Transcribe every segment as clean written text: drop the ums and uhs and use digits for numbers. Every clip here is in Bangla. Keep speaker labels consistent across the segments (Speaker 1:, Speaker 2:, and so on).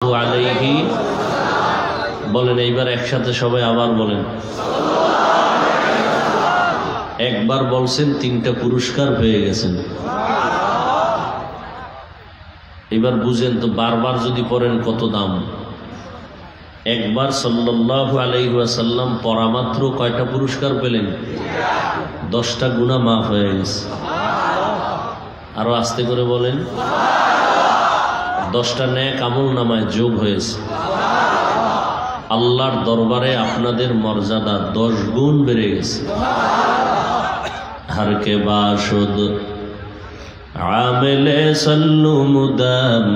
Speaker 1: আলাইহি বলেন। এইবার একসাথে সবাই আবার বলেন। একবার বলছেন, তিনটা পুরস্কার পেয়ে গেছেন। এবার বুঝেন তো, বারবার যদি পড়েন কত দাম। একবার সাল্লাল্লাহু আলাইহি ওয়াসাল্লাম পড়া মাত্র কয়টা পুরস্কার পেলেন? 10টা গুনাহ মাফ হয়ে গেছে। আরো আস্তে করে বলেন। 10টা নেক আমল নামায় যোগ হয়েছে। আল্লাহর দরবারে আপনাদের মর্যাদা 10 গুণ বেড়ে গেছে। हर के बाशुद आमिले सल्लु मुदाम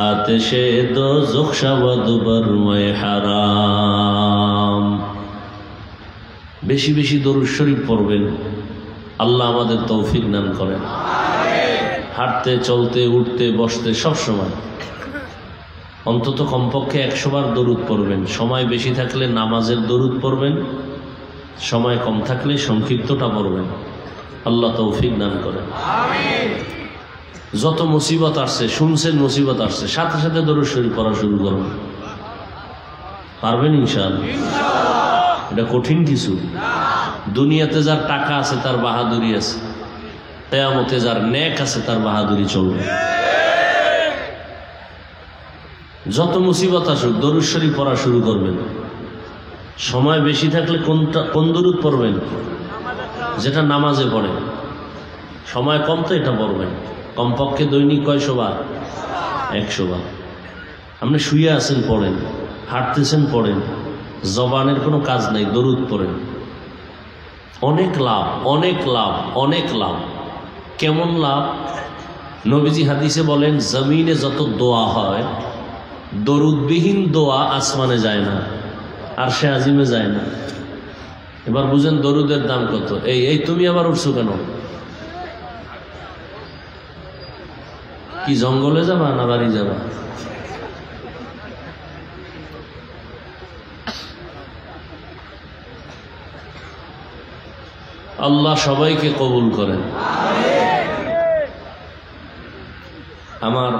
Speaker 1: आतिशे दोज़ख शवद बरमय हाराम। বেশি বেশি দরুদ শরীফ পড়বেন। আল্লাহ আমাদের তৌফিক দান করেন। হাঁটতে চলতে উঠতে বসতে সব সময় অন্তত কমপক্ষে 100 বার দরুদ পড়বেন। সময় বেশি থাকলে নামাজের দরুদ পড়বেন, সময় কম থাকলে সংক্ষিপ্তটা পড়বেন। আল্লাহ তৌফিক দান করেন। যত মুসিবত আসছে, শুনছেন মুসিবত আসছে, সাথে সাথে দরুদ শরীফ পড়া শুরু করুন। পারবেন ইনশাআল্লাহ? এটা কঠিন কিছু। দুনিয়াতে যার টাকা আছে তার বাহাদুরি আছে, কিয়ামতে যার নেক আছে তার বাহাদুরি চলবে। যত মুসিবত আসুক দরুদ শরীফ পড়া শুরু করবেন। সময় বেশি থাকলে কোন দরুদ পড়বেন? যেটা নামাজে পড়ে। সময় কম তো এটা পড়বেন। কমপক্ষে দৈনিক কয়শো বার? 100 বার। আপনি শুয়ে আছেন পড়েন, হাঁটতেছেন পড়েন, জবানের কোনো কাজ নাই, দরুদ পড়েন। অনেক লাভ, অনেক লাভ, অনেক লাভ। কেমন লাভ? নবীজি হাদিসে বলেন, জমিনে যত দোয়া হয়, দরুদবিহীন দোয়া আসমানে যায় না, আর সে আজিমে যায় না। এবার বুঝেন দরুদের দাম কত। এই তুমি আবার উঠছো কেন? কি জঙ্গলে যাবা না বাড়ি যাবা? আল্লাহ সবাইকে কবুল করেন। আমার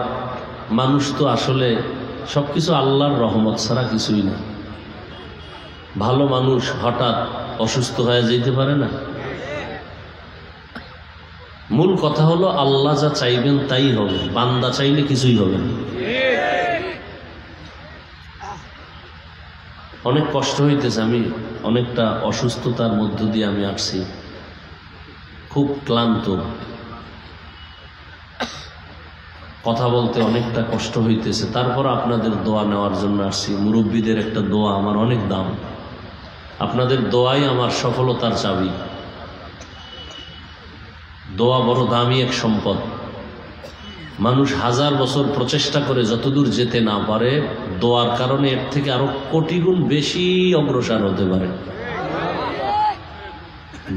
Speaker 1: মানুষ তো আসলে সবকিছু আল্লাহর রহমত ছাড়া কিছুই না। ভালো মানুষ হঠাৎ অসুস্থ হয়ে যেতে পারে না। মূল কথা হলো আল্লাহ যা চাইবেন তাই হবে, বান্দা চাইলে কিছুই হবে না। অনেক কষ্ট হইতেছে, আমি অনেকটা অসুস্থতার মধ্য দিয়ে আমি আসছি, খুব ক্লান্ত, কথা বলতে অনেকটা কষ্ট হইতেছে। তারপর আপনাদের দোয়া নেওয়ার জন্য আসছি। মুরব্বীদের একটা দোয়া আমার অনেক দাম। আপনাদের দোয়াই আমার সফলতার চাবি। দোয়া বড় দামি এক সম্পদ। মানুষ 1000 বছর প্রচেষ্টা করে যতদূর যেতে না পারে, দোয়ার কারণে এর থেকে আরো কোটি গুণ বেশি অগ্রসর হতে পারে।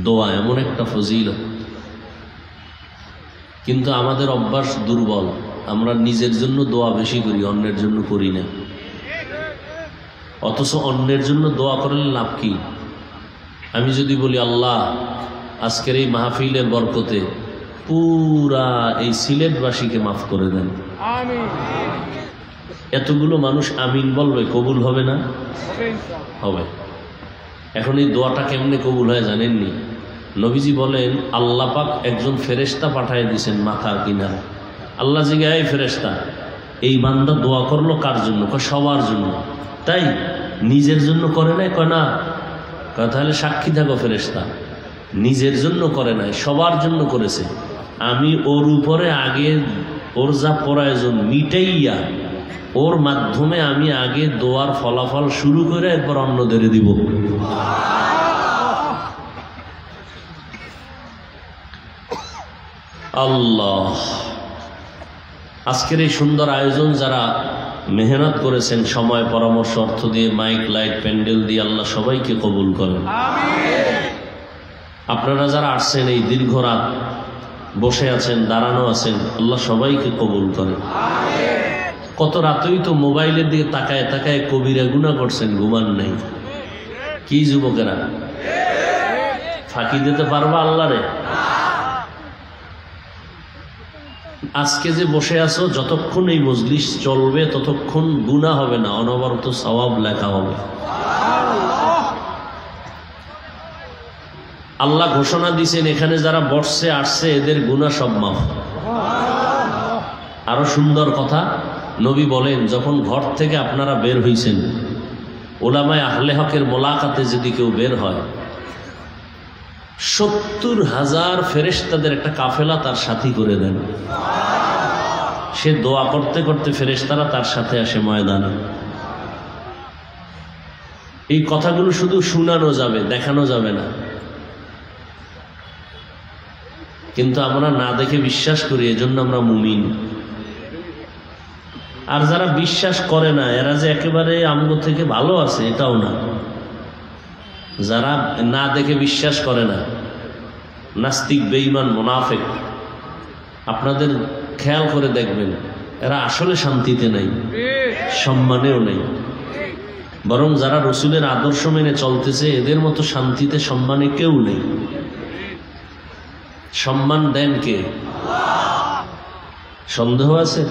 Speaker 1: দোয়া এমন একটা ফজিলত। কিন্তু আমাদের অভ্যাস দুর্বল। আমরা নিজের জন্য দোয়া বেশি করি, অন্যের জন্য করি না। অথচ অন্যের জন্য দোয়া করলে লাভ কি? আমি যদি বলি, আল্লাহ আজকের এই মাহফিলের বরকতে পুরা এই সিলেটবাসীকে মাফ করে দেন, এতগুলো মানুষ আমিন বলবে, কবুল হবে না? হবে। এখন এই দোয়াটা কেমনে কবুল হয় জানেননি? নবীজি বলেন, আল্লাহ পাক একজন ফেরেশতা পাঠিয়ে দিয়েছেন মাথার কিনারে। আল্লাহ জিজ্ঞাসা, এই ফেরেশতা, এই বান্দা দোয়া করলো কার জন্য? কয় সবার জন্য। তাই নিজের জন্য করে নাই? কয় না। কয় তাহলে সাক্ষী থাকো ফেরেশতা, নিজের জন্য করে নাই, সবার জন্য করেছে। আমি ওর উপরে আগে ওর যা প্রয়োজন মিটাইয়া, ওর মাধ্যমে আমি আগে দোয়ার ফলাফল শুরু করে এরপর অন্যদের দিব। আল্লাহ আজকের এই সুন্দর আয়োজন যারা মেহনত করেছেন, সময় পরামর্শ অর্থ দিয়ে, মাইক লাইট প্যান্ডেল দিয়ে, আল্লাহ সবাইকে কবুল করেন। আপনারা যারা আসছেন, এই দীর্ঘ রাত বসে আছেন, দাঁড়ানো আছেন, আল্লাহ সবাইকে কবুল করেন। কত রাতেই তো মোবাইলের দিকে তাকায় তাকায় কবিরা গুনাহ করছেন, ঘুমান নাই। কি যুবকেরা, ফাঁকি দিতে পারবা আল্লাহরে? আজকে যে বসে আছো, যতক্ষণ এই মজলিস চলবে ততক্ষণ গুনাহ হবে না, অনবরত সওয়াব লেখা হবে। আল্লাহ ঘোষণা দিয়েছেন এখানে যারা বসছে আসছে এদের গুনাহ সব মাফ। আরো সুন্দর কথা, নবী বলেন যখন ঘর থেকে আপনারা বের হইছেন, ওলামায়ে আহলে হকের মোলাকাতে যদি কেউ বের হয়, ৭০,০০০ ফেরেশতাদের একটা কাফেলা তার সাথী করে দেন। সে দোয়া করতে করতে ফেরেশতারা তার সাথে আসে ময়দানে। এই কথাগুলো শুধু শোনানো যাবে, দেখানো যাবে না। কিন্তু আমরা না দেখে বিশ্বাস করি, এজন্য আমরা মুমিন। আর যারা বিশ্বাস করে না এরা যে একেবারে আমগো থেকে ভালো আছে এটাও না। যারা না দেখে বিশ্বাস করে না, নাস্তিক, বেঈমান, মুনাফিক, আপনাদের খেয়াল করে দেখবেন এরা আসলে শান্তিতে নাই, সম্মানেও নেই। বরং যারা রসুলের আদর্শ মেনে চলতেছে এদের মতো শান্তিতে, সম্মানে কেউ নেই। সম্মান দেন কে? সন্দেহ আছে?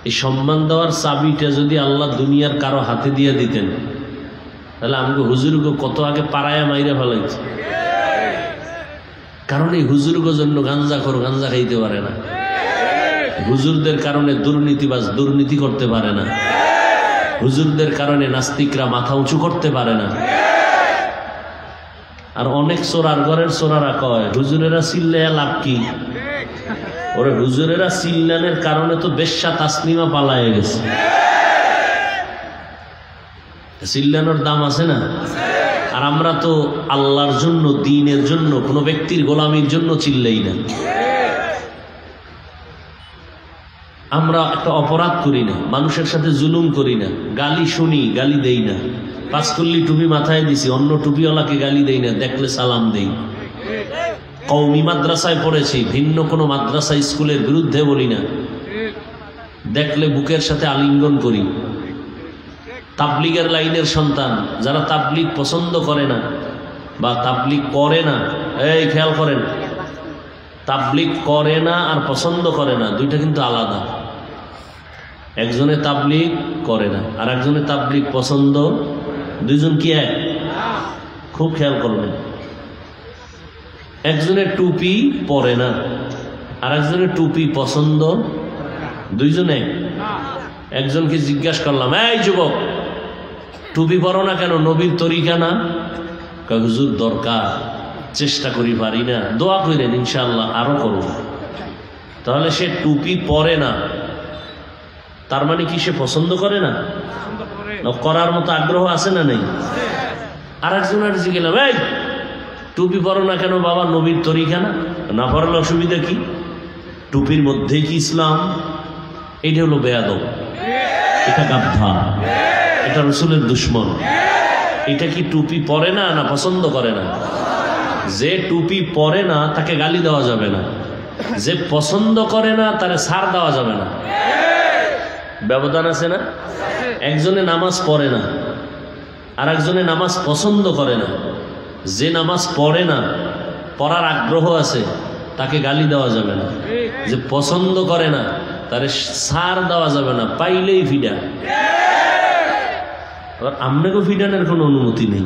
Speaker 1: এই সম্মান দেওয়ার চাবিটা যদি আল্লাহ দুনিয়ার কারো হাতে দিয়ে দিতেন, তাহলে আমাকে হুজুরগো কত আগে পাড়ায়া মাইরা ফেলাইছে। কারণ এই হুজুরগো জন্য গাঞ্জা খাইতে পারে না, হুজুরদের কারণে দুর্নীতিবাজ দুর্নীতি করতে পারে না, হুজুরদের কারণে নাস্তিকরা মাথা উঁচু করতে পারে না। আর অনেক চোরার ঘরের চোরারা কয় হুজুরেরা চিল্লাইয়া লাভ কি? ওরে হুজুরেরা চিল্লানের কারণে তো বেশ্যা তাসলিমা পালায়ে গেছে। চিল্লানোর দাম আছে না? আর আমরা তো আল্লাহর জন্য, দ্বীনের জন্য, কোনো ব্যক্তির গোলামির জন্য চিল্লাই না। আমরা একটা অপরাধ করি না, মানুষের সাথে জুলুম করি না, গালি শুনি, গালি দেই না। পাঁচকল্লি টুপি মাথায় দিছি, অন্য টুপিওয়ালাকে গালি দেই না, দেখলে সালাম দেই। কওমি মাদ্রাসায় পড়েছি, ভিন্ন কোনো মাদ্রাসা স্কুলের বিরুদ্ধে বলি না, দেখলে বুকের সাথে আলিঙ্গন করি। তাবলিগের লাইনের সন্তান যারা তাবলিগ পছন্দ করে না বা তাবলিগ করে না, এই খেয়াল করেন, তাবলিগ করে না আর পছন্দ করে না দুইটা কিন্তু আলাদা। একজনে তাবলিগ করে না আর একজনে তাবলিগ পছন্দ, দুইজন কি এক? খুব খেয়াল করবেন। একজনের টুপি পরে না আর একজনের টুপি পছন্দ, দুইজন এক? একজনকে জিজ্ঞাসা করলাম, এই যুবক টুপি পরো না কেন? নবীর তরিকা না? হুজুর দরকার, চেষ্টা করি, পারি না, দোয়া করেন ইনশাআল্লাহ আরো করব। তাহলে সে টুপি পরে না, তার মানে কি সে পছন্দ করে না? করার মতো আগ্রহ আছে না নেই? আর একজনের জিজ্ঞেস, এই টুপি পরো না কেন? বাবা নবীর তরিকা না, না পড়লে অসুবিধা কি? টুপির মধ্যেই কি ইসলাম? এইটা হলো বেয়াদব, এটা গাধা, এটা রসুলের দুশ্মন। এটা কি টুপি পরে না না পছন্দ করে না? যে টুপি পরে না তাকে গালি দেওয়া যাবে না, যে পছন্দ করে না তারে ছাড় দেওয়া যাবে না। ব্যবধান আছে না? একজনে নামাজ পড়ে না আর একজনে নামাজ পছন্দ করে না। যে নামাজ পড়ে না, পড়ার আগ্রহ আছে, তাকে গালি দেওয়া যাবে না। যে পছন্দ করে না তারে ছাড় দেওয়া যাবে না, পাইলেই ফিডা। আবার আপনাকেও ফিডানোর কোনো অনুমতি নেই।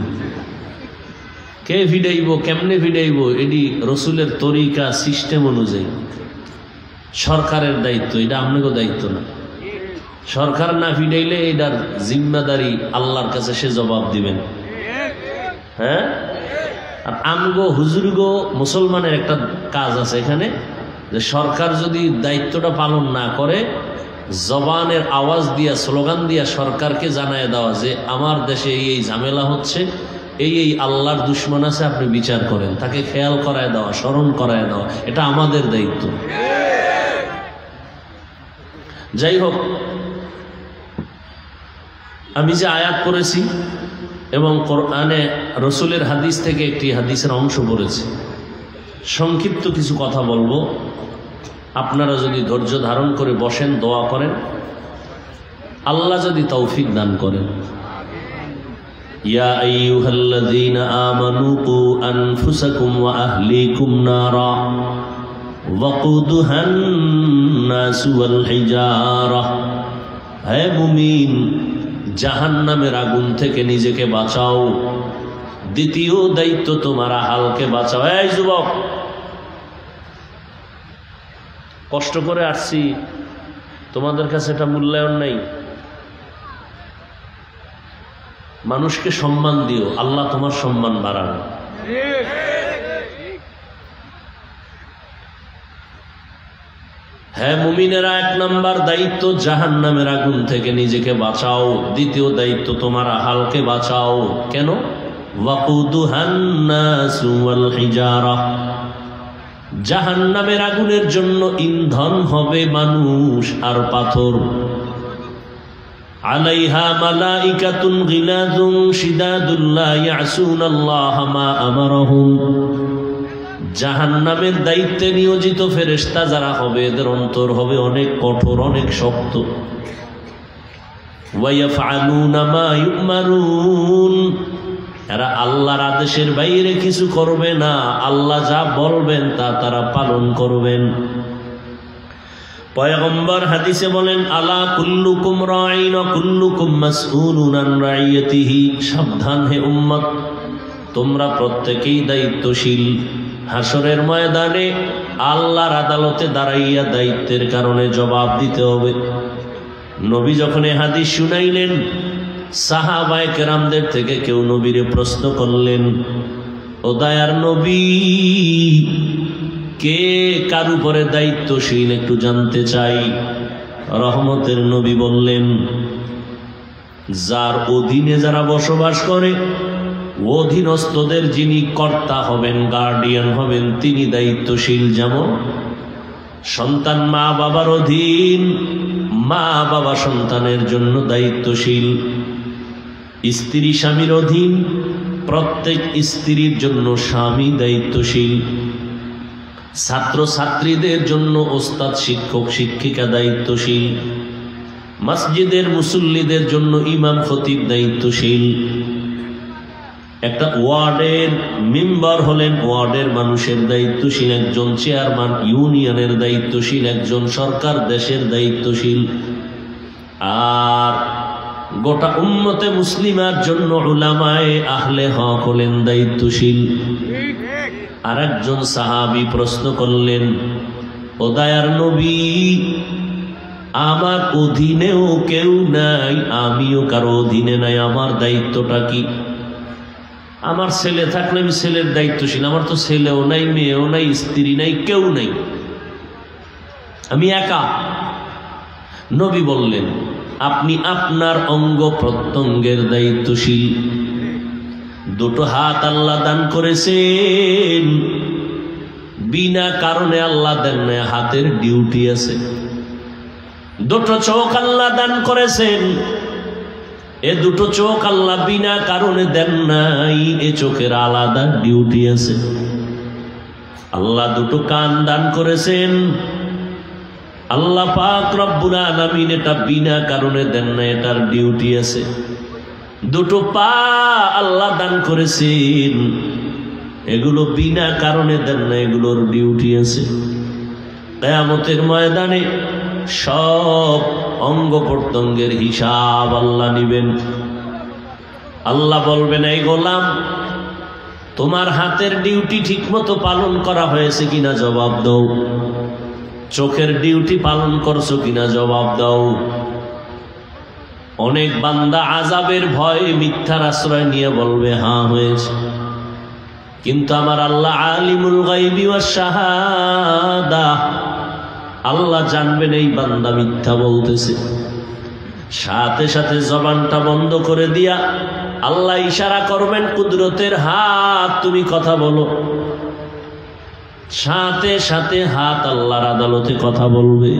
Speaker 1: কে ফিডাইব, কেমনে ফিডাইব, এটি রসুলের তরিকা, সিস্টেম অনুযায়ী সরকারের দায়িত্ব, এটা আপনাকেও দায়িত্ব না। সরকার না ফিডাইলে এটার জিম্মাদারি আল্লাহর কাছে সে জবাব দিবেন। হ্যাঁ, আর আমগো হুজুরগো মুসলমানের একটা কাজ আছে এখানে, যে সরকার যদি দায়িত্বটা পালন না করে, জবানের আওয়াজ দিয়া, স্লোগান দিয়া সরকারকে জানায় দেওয়া যে আমার দেশে এই ঝামেলা হচ্ছে, এই আল্লাহর দুশ্মন আছে, আপনি বিচার করেন, তাকে খেয়াল করায় দেওয়া, স্মরণ করায় দেওয়া, এটা আমাদের দায়িত্ব। যাই হোক, আমি যে আয়াত করেছি এবং কোরআনে রসুলের হাদিস থেকে একটি হাদিসের অংশ পড়েছি, সংক্ষিপ্ত কিছু কথা বলবো। আপনারা যদি ধৈর্য ধারণ করে বসেন, দোয়া করেন, আল্লাহ যদি তৌফিক দান করেন। ইয়া আইয়ুহাল্লাযীনা আমানু কু আনফুসাকুম ওয়া আহলিকুম নারা ওয়াকুদুহান নাস ওয়াল হিজারা। হে মুমিন, জাহান্নামের আগুন থেকে নিজেকে বাঁচাও। দ্বিতীয় দায়িত্ব তোমার আহালকে বাঁচাও। এই যুবক, কষ্ট করে আসছি, তোমাদের কাছে এটা মূল্যায়ন নাই। মানুষকে সম্মান দিও, আল্লাহ তোমার সম্মান বাড়াবে। হ্যাঁ মুমিনেরা, 1 নাম্বার দায়িত্ব জাহান্নামের আগুন থেকে নিজেকে বাঁচাও। দ্বিতীয় দায়িত্ব তোমার আহালকে বাঁচাও। কেন? ওয়াকুদুহান নাস ওয়াল হিজারা। জাহান্নামের আগুনের জন্য ইন্ধন হবে মানুষ আর পাথর। আলাইহা মালাইকাতুন গিলাযুন শিদাদুন লা ইয়াসুনাল্লাহা মা আমারহুম। জাহান্নামের দায়িত্বে নিয়োজিত ফেরেশতা যারা হবে, এদের অন্তর হবে অনেক কঠোর, অনেক শক্ত। ওয়া ইয়াফআলুনা মা ইউমারুন। এরা আল্লাহর আদেশের বাইরে কিছু করবে না, আল্লাহ যা বলবেন তা তারা পালন করবেন। পয়গম্বর হাদিসে বলেন, আলা কুল্লুকুম রাঈন ওয়া কুল্লুকুম মাসউলুন আন রাইয়াতিহি। সাবধান হে উম্মত, তোমরা প্রত্যেকেই দায়িত্বশীল। হাসরের ময়দানে আল্লাহর আদালতে দাঁড়াইয়া দায়িত্বের কারণে জবাব দিতে হবে। নবী যখন এই হাদিস শুনাইলেন, সাহাবায়ে কেরামদের থেকে কেউ নবীরে প্রশ্ন করলেন, ও দয়ার নবী, কে কার উপরে দায়িত্বশীল একটু জানতে চাই। রহমতের নবী বললেন, যার অধীনে যারা বসবাস করে, অধীনস্থদের যিনি কর্তা হবেন, গার্ডিয়ান হবেন, তিনি দায়িত্বশীল। যেমন সন্তান মা বাবার অধীন, মা বাবা সন্তানের জন্য দায়িত্বশীল। স্ত্রী স্বামীর অধীন, প্রত্যেক স্ত্রীর জন্য স্বামী দায়িত্বশীল। ছাত্র ছাত্রীদের জন্য ওস্তাদ শিক্ষক শিক্ষিকা দায়িত্বশীল। মসজিদের মুসল্লিদের জন্য ইমাম খতিব দায়িত্বশীল। একটা ওয়ার্ডের মেম্বার হলেন ওয়ার্ডের মানুষের দায়িত্বশীল একজন, চেয়ারম্যান ইউনিয়নের দায়িত্বশীল একজন, সরকার দেশের দায়িত্বশীল। আর গোটা উম্মতে মুসলিমার জন্য উলামায়ে আহলে হক হলেন দায়িত্বশীল। আর একজন সাহাবী প্রশ্ন করলেন, ও দয়ার নবী, আমার অধীনেও কেউ নাই, আমিও কারো অধীনে নাই, আমার দায়িত্বটা কি? আমার ছেলে থাকলে আমি ছেলের দায়িত্বশীল, আমার তো ছেলেও নাই, মেয়েও নাই, স্ত্রী নাই, কেউ নাই, আমি একা। নবী বললেন, আপনি আপনার অঙ্গ প্রত্যঙ্গের দায়িত্বশীল। দুটো হাত আল্লাহ দান করেছেন, বিনা কারণে আল্লাহ দেন না, হাতের ডিউটি আছে। দুটো চোখ আল্লাহ দান করেছেন, এ দুটো চোখ আল্লাহ বিনা কারণে দেন নাই, এ চোখের আলাদা ডিউটি আছে। আল্লাহ দুটো কান দান করেছেন, আল্লাহ পাক রব্বুল আলামিন এটা বিনা কারণে দেন না, এটার ডিউটি আছে। দুটো পা আল্লাহ দান করেছেন, এগুলো বিনা কারণে দেন না, এগুলোর ডিউটি আছে। কিয়ামতের ময়দানে সব অঙ্গ প্রত্যঙ্গের হিসাব আল্লাহ নিবেন। আল্লাহ বলবেন, এই গোলাম, তোমার হাতের ডিউটি ঠিকমতো পালন করা হয়েছে কিনা জবাব দাও। চোখের ডিউটি পালন করছো কিনা জবাব দাও। অনেক বান্দা আযাবের ভয়ে মিথ্যার আশ্রয় নিয়ে বলবে, হ্যাঁ হয়েছে। কিন্তু আমার আল্লাহ আলিমুল গায়বি ওয়াশ শাহাদা, আল্লাহ জানবেন এই বান্দা মিথ্যা বলতেছে। সাথে সাথে জবানটা বন্ধ করে দিয়া আল্লাহ ইশারা করবেন, কুদরতের হাত, তুমি কথা বলো। সাথে সাথে হাত আল্লাহর আদালতে কথা বলবে।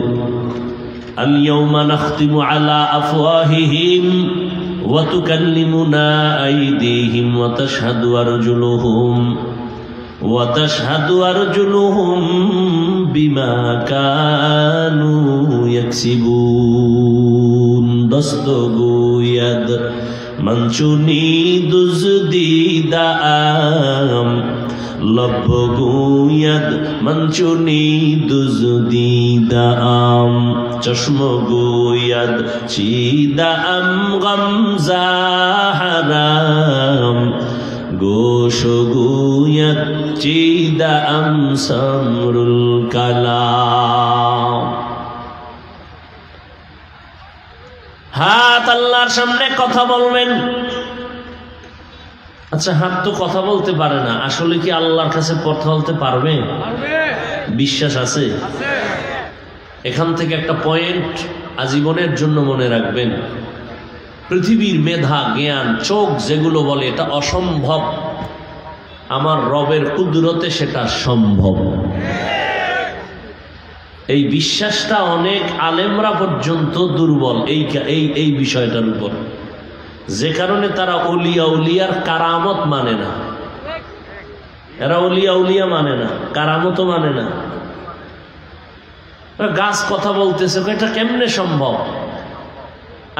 Speaker 1: আল ইয়াউমা নাখতিমু আলা আফওয়াহিহিম ওয়া তুকাল্লিমুনা আইদিহিম ওয়া তাশহাদু আরজুলুহুম বিমা কানু ইয়াকসিবুন। দস্তগোয়াদ মনচুনি দুজদিদাম লবগুয়াদ মঞ্চুনি দুজদিদাম চশমগুয়াদ চিদাম গমজাহারাম গোশগুয়াদ চিদাম সমরুল কালাম। হাত আল্লাহর সামনে কথা বলবেন। আচ্ছা, হাত তো কথা বলতে পারে না, আসলে কি আল্লাহর কাছে কথা বলতে পারবে? বিশ্বাস আছে? এখান থেকে একটা পয়েন্ট আজীবনের জন্য মনে রাখবেন। পৃথিবীর মেধা, জ্ঞান, চোখ যেগুলো বলে এটা অসম্ভব, আমার রবের কুদরতে সেটা সম্ভব। এই বিশ্বাসটা অনেক আলেমরা পর্যন্ত দুর্বল এই বিষয়টার উপর, যে কারণে তারা ওলিয়া উলিয়ার কারামত মানে না। এরা ওলিয়া উলিয়া মানে না, কারামতও মানে না। গাছ কথা বলতেছে, এটা কেমনে সম্ভব?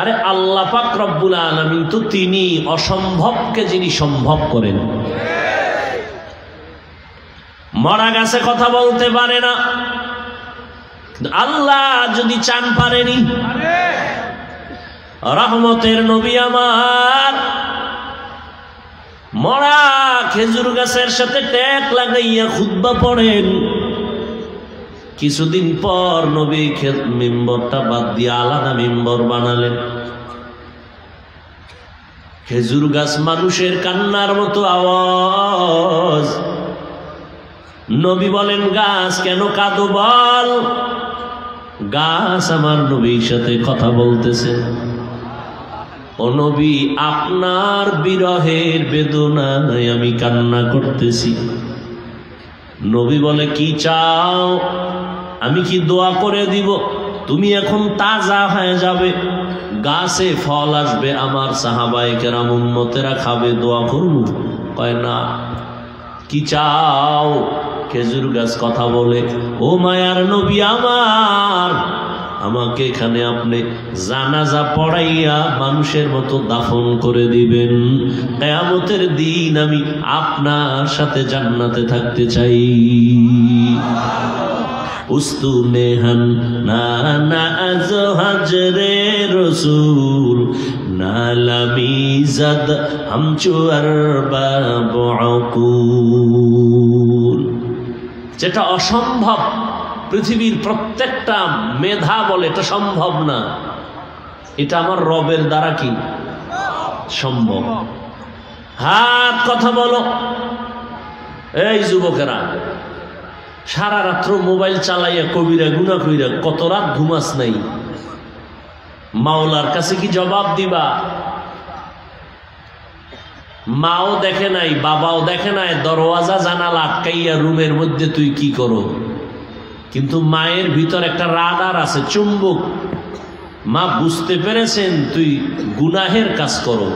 Speaker 1: আরে আল্লাহ পাক রব্বুল আলামিন তো তিনি অসম্ভবকে যিনি সম্ভব করেন। মরা গাছে কথা বলতে পারে না, আল্লাহ যদি চান পারেনি। রহমতের নবী আমার মরা খেজুর গাছের সাথে ট্যাক লাগাইয়া খুতবা পড়েন। কিছুদিন পর নবী মিম্বরটা বাদ দিয়ে আলাদা মিম্বর বানালেন। খেজুর গাছ মানুষের কান্নার মতো আওয়াজ। নবী বলেন, গাছ কেন কাঁদো বল? গাছ আমার নবীর সাথে কথা বলতেছে। ও নবী, আপনার বিরহের বেদনায় আমি কান্না করতেছি। নবী বলে, কি চাও? আমি কি দোয়া করে দিব? তুমি এখন তাজা হয়ে যাবে, গাছে ফল আসবে, আমার সাহাবায়ে কেরাম উম্মতেরা খাবে, দোয়া করব? কয় না। কি চাও? খেজুর গাছ কথা বলে, ও মায়ার নবী আমার, আমাকে এখানে আপনি জানাজা পড়াইয়া মানুষের মতো দাফন করে দিবেন। কিয়ামতের দিন আমি আপনার সাথে জান্নাতে থাকতে চাই। উস্তুনে হান না না আজ হাজরে রসুল নালামি জাদ হামচু আরবাব আকুল। যেটা অসম্ভব, পৃথিবীর প্রত্যেকটা মেধা বলে এটা সম্ভব না, এটা আমার রবের দ্বারা কি সম্ভব। হাত কথা বলো। এই যুবকেরা, সারা রাত্র মোবাইল চালাইয়া কবিরা গুনাহ কইরা কত রাত ঘুমাস নাই, মাওলার কাছে কি জবাব দিবা? মাও দেখে নাই, বাবাও দেখে নাই, দরওয়াজা জানালা আটকাইয়া রুমের মধ্যে তুই কি করো? কিন্তু মায়ের ভিতর একটা রাডার আছে, চুম্বক। মা বুঝতে পেরেছেন তুই গুনাহের কাজ করো।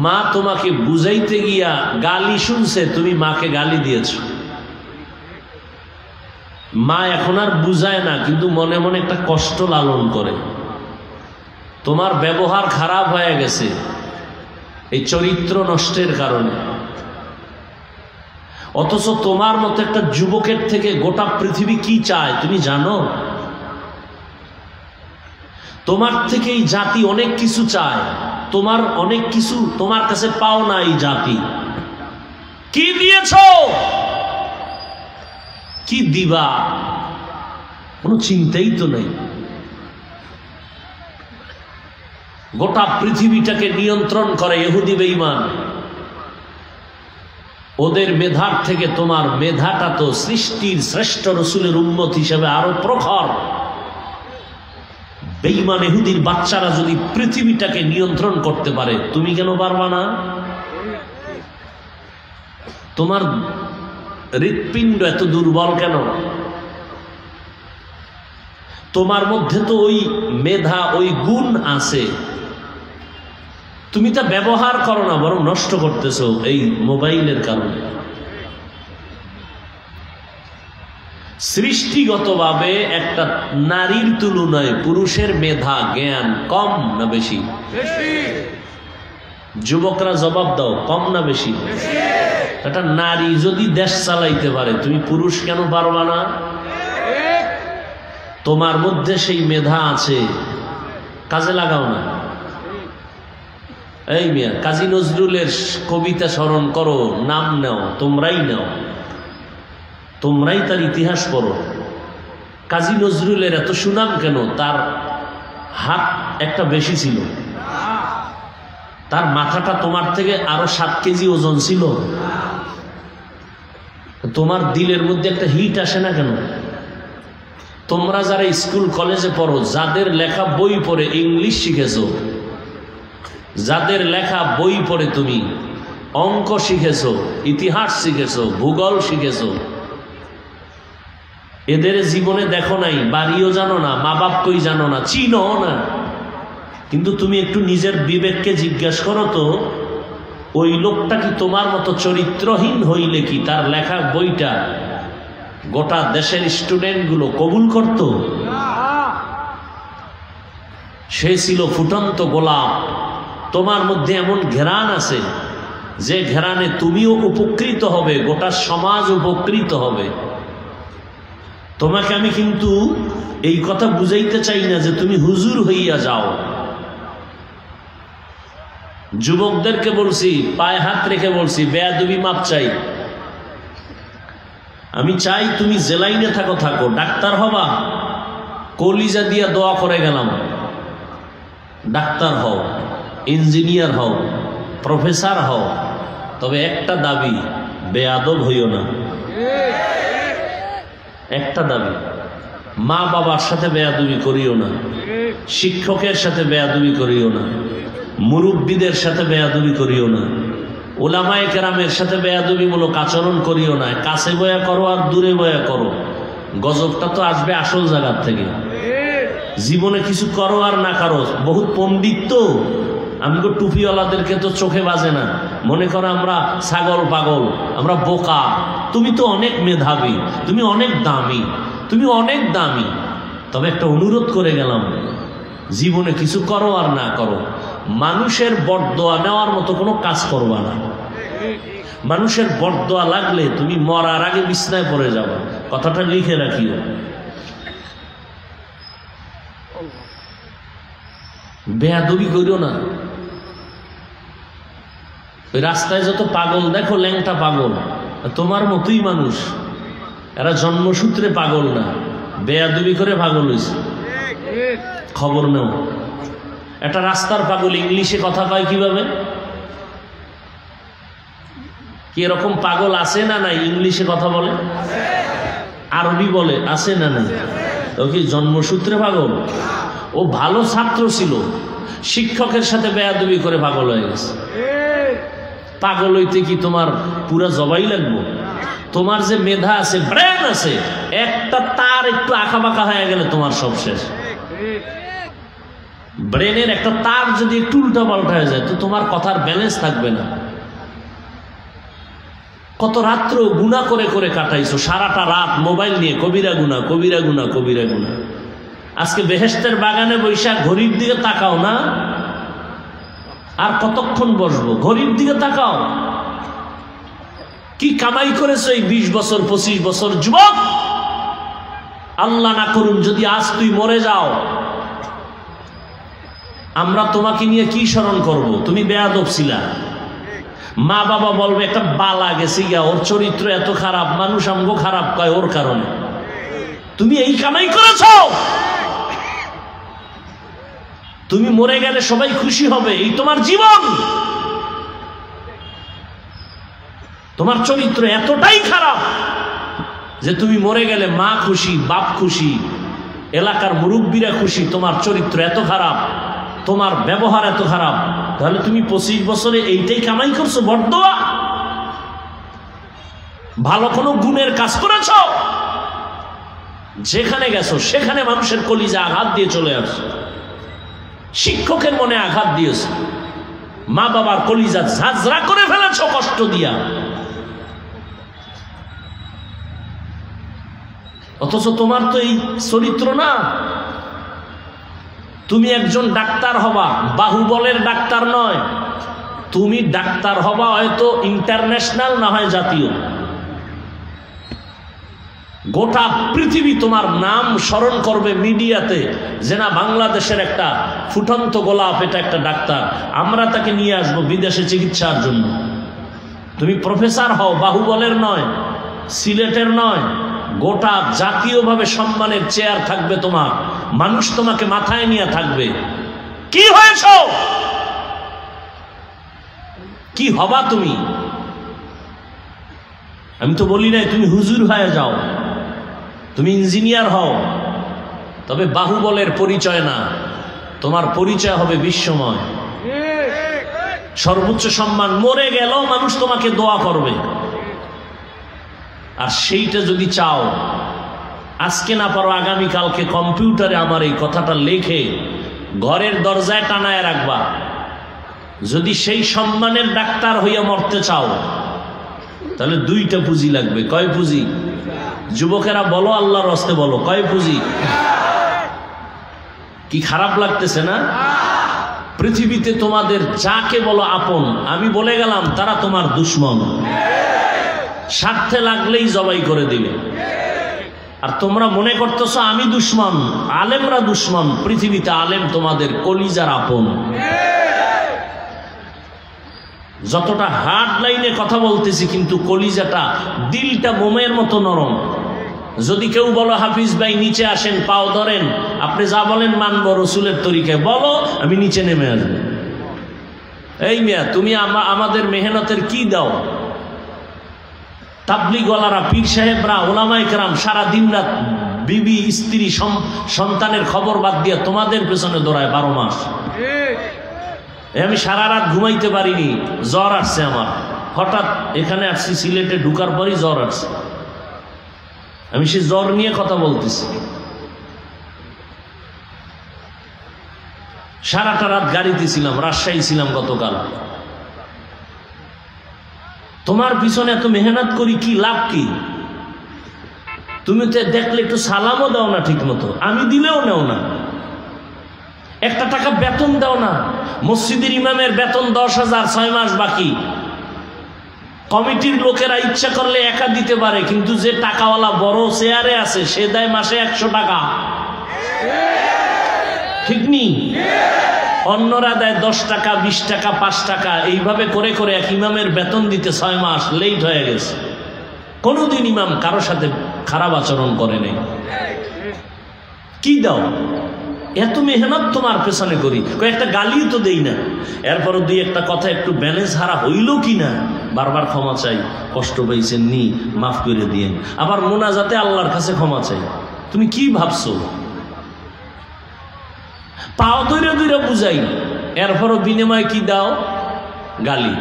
Speaker 1: মা তোমাকে বুঝাইতে গিয়া গালি শুনছে, তুমি মাকে গালি দিয়েছ। মা এখন আর বুঝায় না, কিন্তু মনে মনে একটা কষ্ট লালন করে। তোমার ব্যবহার খারাপ হয়ে গেছে এই চরিত্র নষ্টের কারণে। অথচ তোমার মতো একটা যুবকের থেকে গোটা পৃথিবী কি চায় তুমি জানো? তোমার থেকে এই জাতি অনেক কিছু চায়, তোমার অনেক কিছু তোমার কাছে পাও না। এই জাতি কি দিয়েছ, কি দিবা, কোনো চিন্তাই তো নেই। গোটা পৃথিবীটাকে নিয়ন্ত্রণ করে ইহুদি বেঈমান। ওদের মেধার থেকে তোমার মেধাটা তো সৃষ্টির শ্রেষ্ঠ রসুলের উম্মত হিসেবে আরো প্রখর। বেঈমান ইহুদির বাচ্চারা যদি পৃথিবীটাকে নিয়ন্ত্রণ করতে পারে, তুমি কেন পারবা না? তোমার হৃৎপিণ্ড এত দুর্বল কেন? তোমার মধ্যে তো ওই মেধা, ওই গুণ আছে, তুমি তা ব্যবহার করো না, বরং নষ্ট করতেছো এই মোবাইলের কারণে। সৃষ্টিগতভাবে একটা নারীর তুলনায় পুরুষের মেধা জ্ঞান কম না বেশি? যুবকরা জবাব দাও, কম না বেশি? একটা নারী যদি দেশ চালাইতে পারে, তুমি পুরুষ কেন পারবা না? তোমার মধ্যে সেই মেধা আছে, কাজে লাগাও না। এই মিয়া, কাজী নজরুলের কবিতা স্মরণ করো, নাম নাও, তোমরাই নাও, তোমরাই তার ইতিহাস পড়ো। কাজী নজরুলের এত সুনাম কেন? তার হাত একটা বেশি ছিল, তার মাথাটা তোমার থেকে আরো 7 কেজি ওজন ছিল। তোমার দিলের মধ্যে একটা হিট আসে না কেন? তোমরা যারা স্কুল কলেজে পড়ো, যাদের লেখা বই পড়ে ইংলিশ শিখেছো, যাদের লেখা বই পড়ে তুমি অঙ্ক শিখেছো, ইতিহাস শিখেছো, ভূগোল শিখেছো, এদের জীবনে দেখো নাই, বাড়িও জানো না, মা বাপকেই জানো না, চিনো না। কিন্তু তুমি একটু নিজের বিবেককে জিজ্ঞাসা করো তো, ওই লোকটা কি তোমার মতো চরিত্রহীন হইলে কি তার লেখা বইটা গোটা দেশের স্টুডেন্টগুলো কবুল করত? সে ছিল ফুটন্ত গোলাপ। তোমার মধ্যে এমন ঘেরান আছে যে ঘেরানে তুমিও উপকৃত হবে, গোটা সমাজ উপকৃত হবে। তোমাকে আমি কিন্তু এই কথা বুঝাইতে চাই না যে তুমি হুজুর হইয়া যাও। যুবকদেরকে বলছি, পায়ে হাত রেখে বলছি, বেয়াদবি মাপ চাই। আমি চাই তুমি যে লাইনে থাকো থাকো, ডাক্তার হবা, কলিজা দিয়া দোয়া করে গেলাম, ডাক্তার হও, ইঞ্জিনিয়ার হও, প্রফেসর হও, তবে একটা দাবি, বেয়াদব হইও না। একটা দাবি, মা বাবার সাথে বেয়াদবি করিও না, শিক্ষকের সাথে বেয়াদবি করিও না, মুরব্বীদের সাথে বেয়াদবি করিও না, ওলামায়ে কেরামের সাথে বেয়াদবিমূলক আচরণ করিও না। কাছে বয়া করো আর দূরে বয়া করো, গজবটা তো আসবে আসল জায়গার থেকে। জীবনে কিছু করো আর না করো, বহুত পণ্ডিত তো আমগো টুপিওয়ালাদেরকে তো চোখে বাজে না, মনে করো আমরা ছাগল পাগল, আমরা বোকা। তুমি তো অনেক মেধাবী, তুমি অনেক দামি, তুমি অনেক দামি। তবে একটা অনুরোধ করে গেলাম, জীবনে কিছু করো আর না করো, মানুষের বরদোয়া নেওয়ার মতো কোনো কাজ করবা না। মানুষের বরদোয়া লাগলে তুমি মরার আগে বিছনায় পড়ে যাবা, কথাটা লিখে রাখিও। বেয়াদবি করিও না। ওই রাস্তায় যত পাগল দেখো, ল্যাংটা পাগল, তোমার মতোই মানুষ, এরা জন্মসূত্রে পাগল না, বেয়াদবি করে পাগল হয়েছে। খবর নেও, একটা রাস্তার পাগল ইংলিশে কথা কয় কিভাবে? কি এরকম পাগল আছে না নাই? ইংলিশে কথা বলে, আরবি বলে, আছে না নাই? ও কি জন্মসূত্রে পাগল? ও ভালো ছাত্র ছিল, শিক্ষকের সাথে বেয়াদবি করে পাগল হয়ে গেছে। পাগল হইতে কি তোমার পুরা জবাই লাগবো? তোমার যে মেধা আছে, ব্রেন আছে, একটা তার একটু আঁকা বাঁকা হয়ে গেলে তোমার সব শেষ। ব্রেনের একটা তার যদি একটু উল্টা পাল্টা হয়ে যায় তো তোমার কথার ব্যালেন্স থাকবে না। কত রাত্র গুনাহ করে করে কাটাইছো, সারাটা রাত মোবাইল নিয়ে কবিরা গুনাহ, কবিরা গুনাহ, কবিরা গুনাহ। আজকে বেহেশতের বাগানে বৈশা ঘড়ির দিকে তাকাও না, আর কতক্ষণ বসবো? ঘড়ির দিকে তাকাও। কি কামাই করেছো এই 20 বছর 25 বছর? যুবক, আল্লাহ না করুন যদি আজ তুই মরে যাও, আমরা তোমাকে নিয়ে কি স্মরণ করব? তুমি বেয়াদব ছিলা, মা বাবা বলবে একটা বালা গেছে গিয়া, ওর চরিত্র এত খারাপ, মানুষ আমগো খারাপ কয় ওর কারণে। তুমি এই কামাই করেছো। তুমি মরে গেলে সবাই খুশি হবে, এই তোমার জীবন। তোমার চরিত্র এতটাই খারাপ যে তুমি মরে গেলে মা খুশি, বাপ খুশি, এলাকার মুরব্বীরা খুশি। তোমার চরিত্র এত খারাপ, তোমার ব্যবহার এত খারাপ, তাহলে তুমি 25 বছরে এইটাই কামাই করছো? বরদোয়া? ভালো কোনো গুণের কাজ করেছ? যেখানে গেছো সেখানে মানুষের কলিজা আঘাত দিয়ে চলে আসছো, শিক্ষকের মনে আঘাত দিয়েছ, মা বাবার কলিজা ঝাঁঝরা করে ফেলেছ কষ্ট দিয়া। অথচ তোমার তো এই চরিত্র না। তুমি একজন ডাক্তার হবা, বাহুবলের ডাক্তার নয়, তুমি ডাক্তার হবা হয়তো ইন্টারন্যাশনাল, না হয় জাতীয়, গোটা পৃথিবী তোমার নাম স্মরণ করবে মিডিয়াতে যে না বাংলাদেশের একটা ফুটন্ত গোলাপ, এটা একটা ডাক্তার, আমরা তাকে নিয়ে আসবো বিদেশে চিকিৎসার জন্য। তুমি প্রফেসর হও, বাহুবলের নয়, সিলেটের নয়, গোটা জাতীয়ভাবে সম্মানের চেয়ার থাকবে তোমার, মানুষ তোমাকে মাথায় নিয়ে থাকবে। কি হয়েছ, কি হবা তুমি? আমি তো বলি নাই তুমি হুজুর হয়ে যাও, তুমি ইঞ্জিনিয়ার হও, তবে বাহুবলের পরিচয় না, তোমার পরিচয় হবে বিশ্বময়, সর্বোচ্চ সম্মান। মরে গেল মানুষ তোমাকে দোয়া করবে। আর সেইটা যদি চাও, আজকে না পারো আগামীকালকে কম্পিউটারে আমার এই কথাটা লেখে ঘরের দরজায় টানায় রাখবা। যদি সেই সম্মানের ডাক্তার হইয়া মরতে চাও, তাহলে দুইটা পুঁজি লাগবে। কয় পুঁজি? যুবকেরা বলো, আল্লাহর হস্তে বলো, কয় পুঁজি? কি খারাপ লাগতেছে না? পৃথিবীতে তোমাদের যাকে বলো আপন, আমি বলে গেলাম তারা তোমার দুশ্মন, স্বার্থে লাগলেই জবাই করে দিবে। আর তোমরা মনে করতেছো আমি দুশ্মন, আলেমরা দুশ্মন। পৃথিবীতে আলেম তোমাদের কলিজার আপন। যতটা হার্ড লাইনে কথা বলতেছি, কিন্তু কলিজাটা, দিলটা মোমের মতো নরম। যদি কেউ বলো হাফিজ ভাই নিচে আসেন, পাও ধরেন, আপনি যা বলেন মানবো রসুলের তরিকায়, বলো আমি নিচে নেমে আসবো। এই মিয়া, তুমি আমাদের মেহনতের কি দাও? তাবলিগওয়ালারা, পীর সাহেবরা, ওলামায়ে কেরাম সারা দিন রাত বিবি স্ত্রী সন্তানের খবর বাদ দিয়ে তোমাদের পেছনে দৌড়ায় 12 মাস। আমি সারা রাত ঘুমাইতে পারিনি, জ্বর আসছে আমার। হঠাৎ এখানে আসছি, সিলেটে ঢুকার পরই জ্বর আসছে। আমি সে জ্বর নিয়ে কথা বলতেছি। সারাটা রাত গাড়িতে ছিলাম, রাজশাহী ছিলাম গতকাল। তোমার পিছনে এত মেহনত করি, কি লাভ কি? তুমি তো দেখলে একটু সালামও দাও না ঠিক মতো, আমি দিলেও নেও না, একটা টাকা বেতন দাও না। মসজিদের ইমামের বেতন 10,000, 6 মাস বাকি। কমিটির লোকেরা ইচ্ছা করলে একা দিতে পারে, কিন্তু যে টাকাওয়ালা বড় চেয়ারে আছে সে দেয় মাসে 100 টাকা, ঠিক নি? অন্যরা দেয় 10 টাকা, 20 টাকা, 5 টাকা। এইভাবে করে করে এক ইমামের বেতন দিতে 6 মাস লেট হয়ে গেছে। কোনোদিন ইমাম কারোর সাথে খারাপ আচরণ করে নেই। কি দাও? এত মেহনত তোমার পেছনে করি, কয়েকটা গালিও তো দেই না। এরপরও দুই একটা কথা একটু ব্যালেন্স হারা হইল কি না, বারবার ক্ষমা চাই, কষ্ট পাইছেন নি, মাফ করে দিয়েন। আবার মোনাজাতে আল্লাহর কাছে ক্ষমা চাই। তুমি কি ভাবছো? পাও দৈরে দৈরে বুঝাই, এরপরও বিনিময় কি দাও? গালি।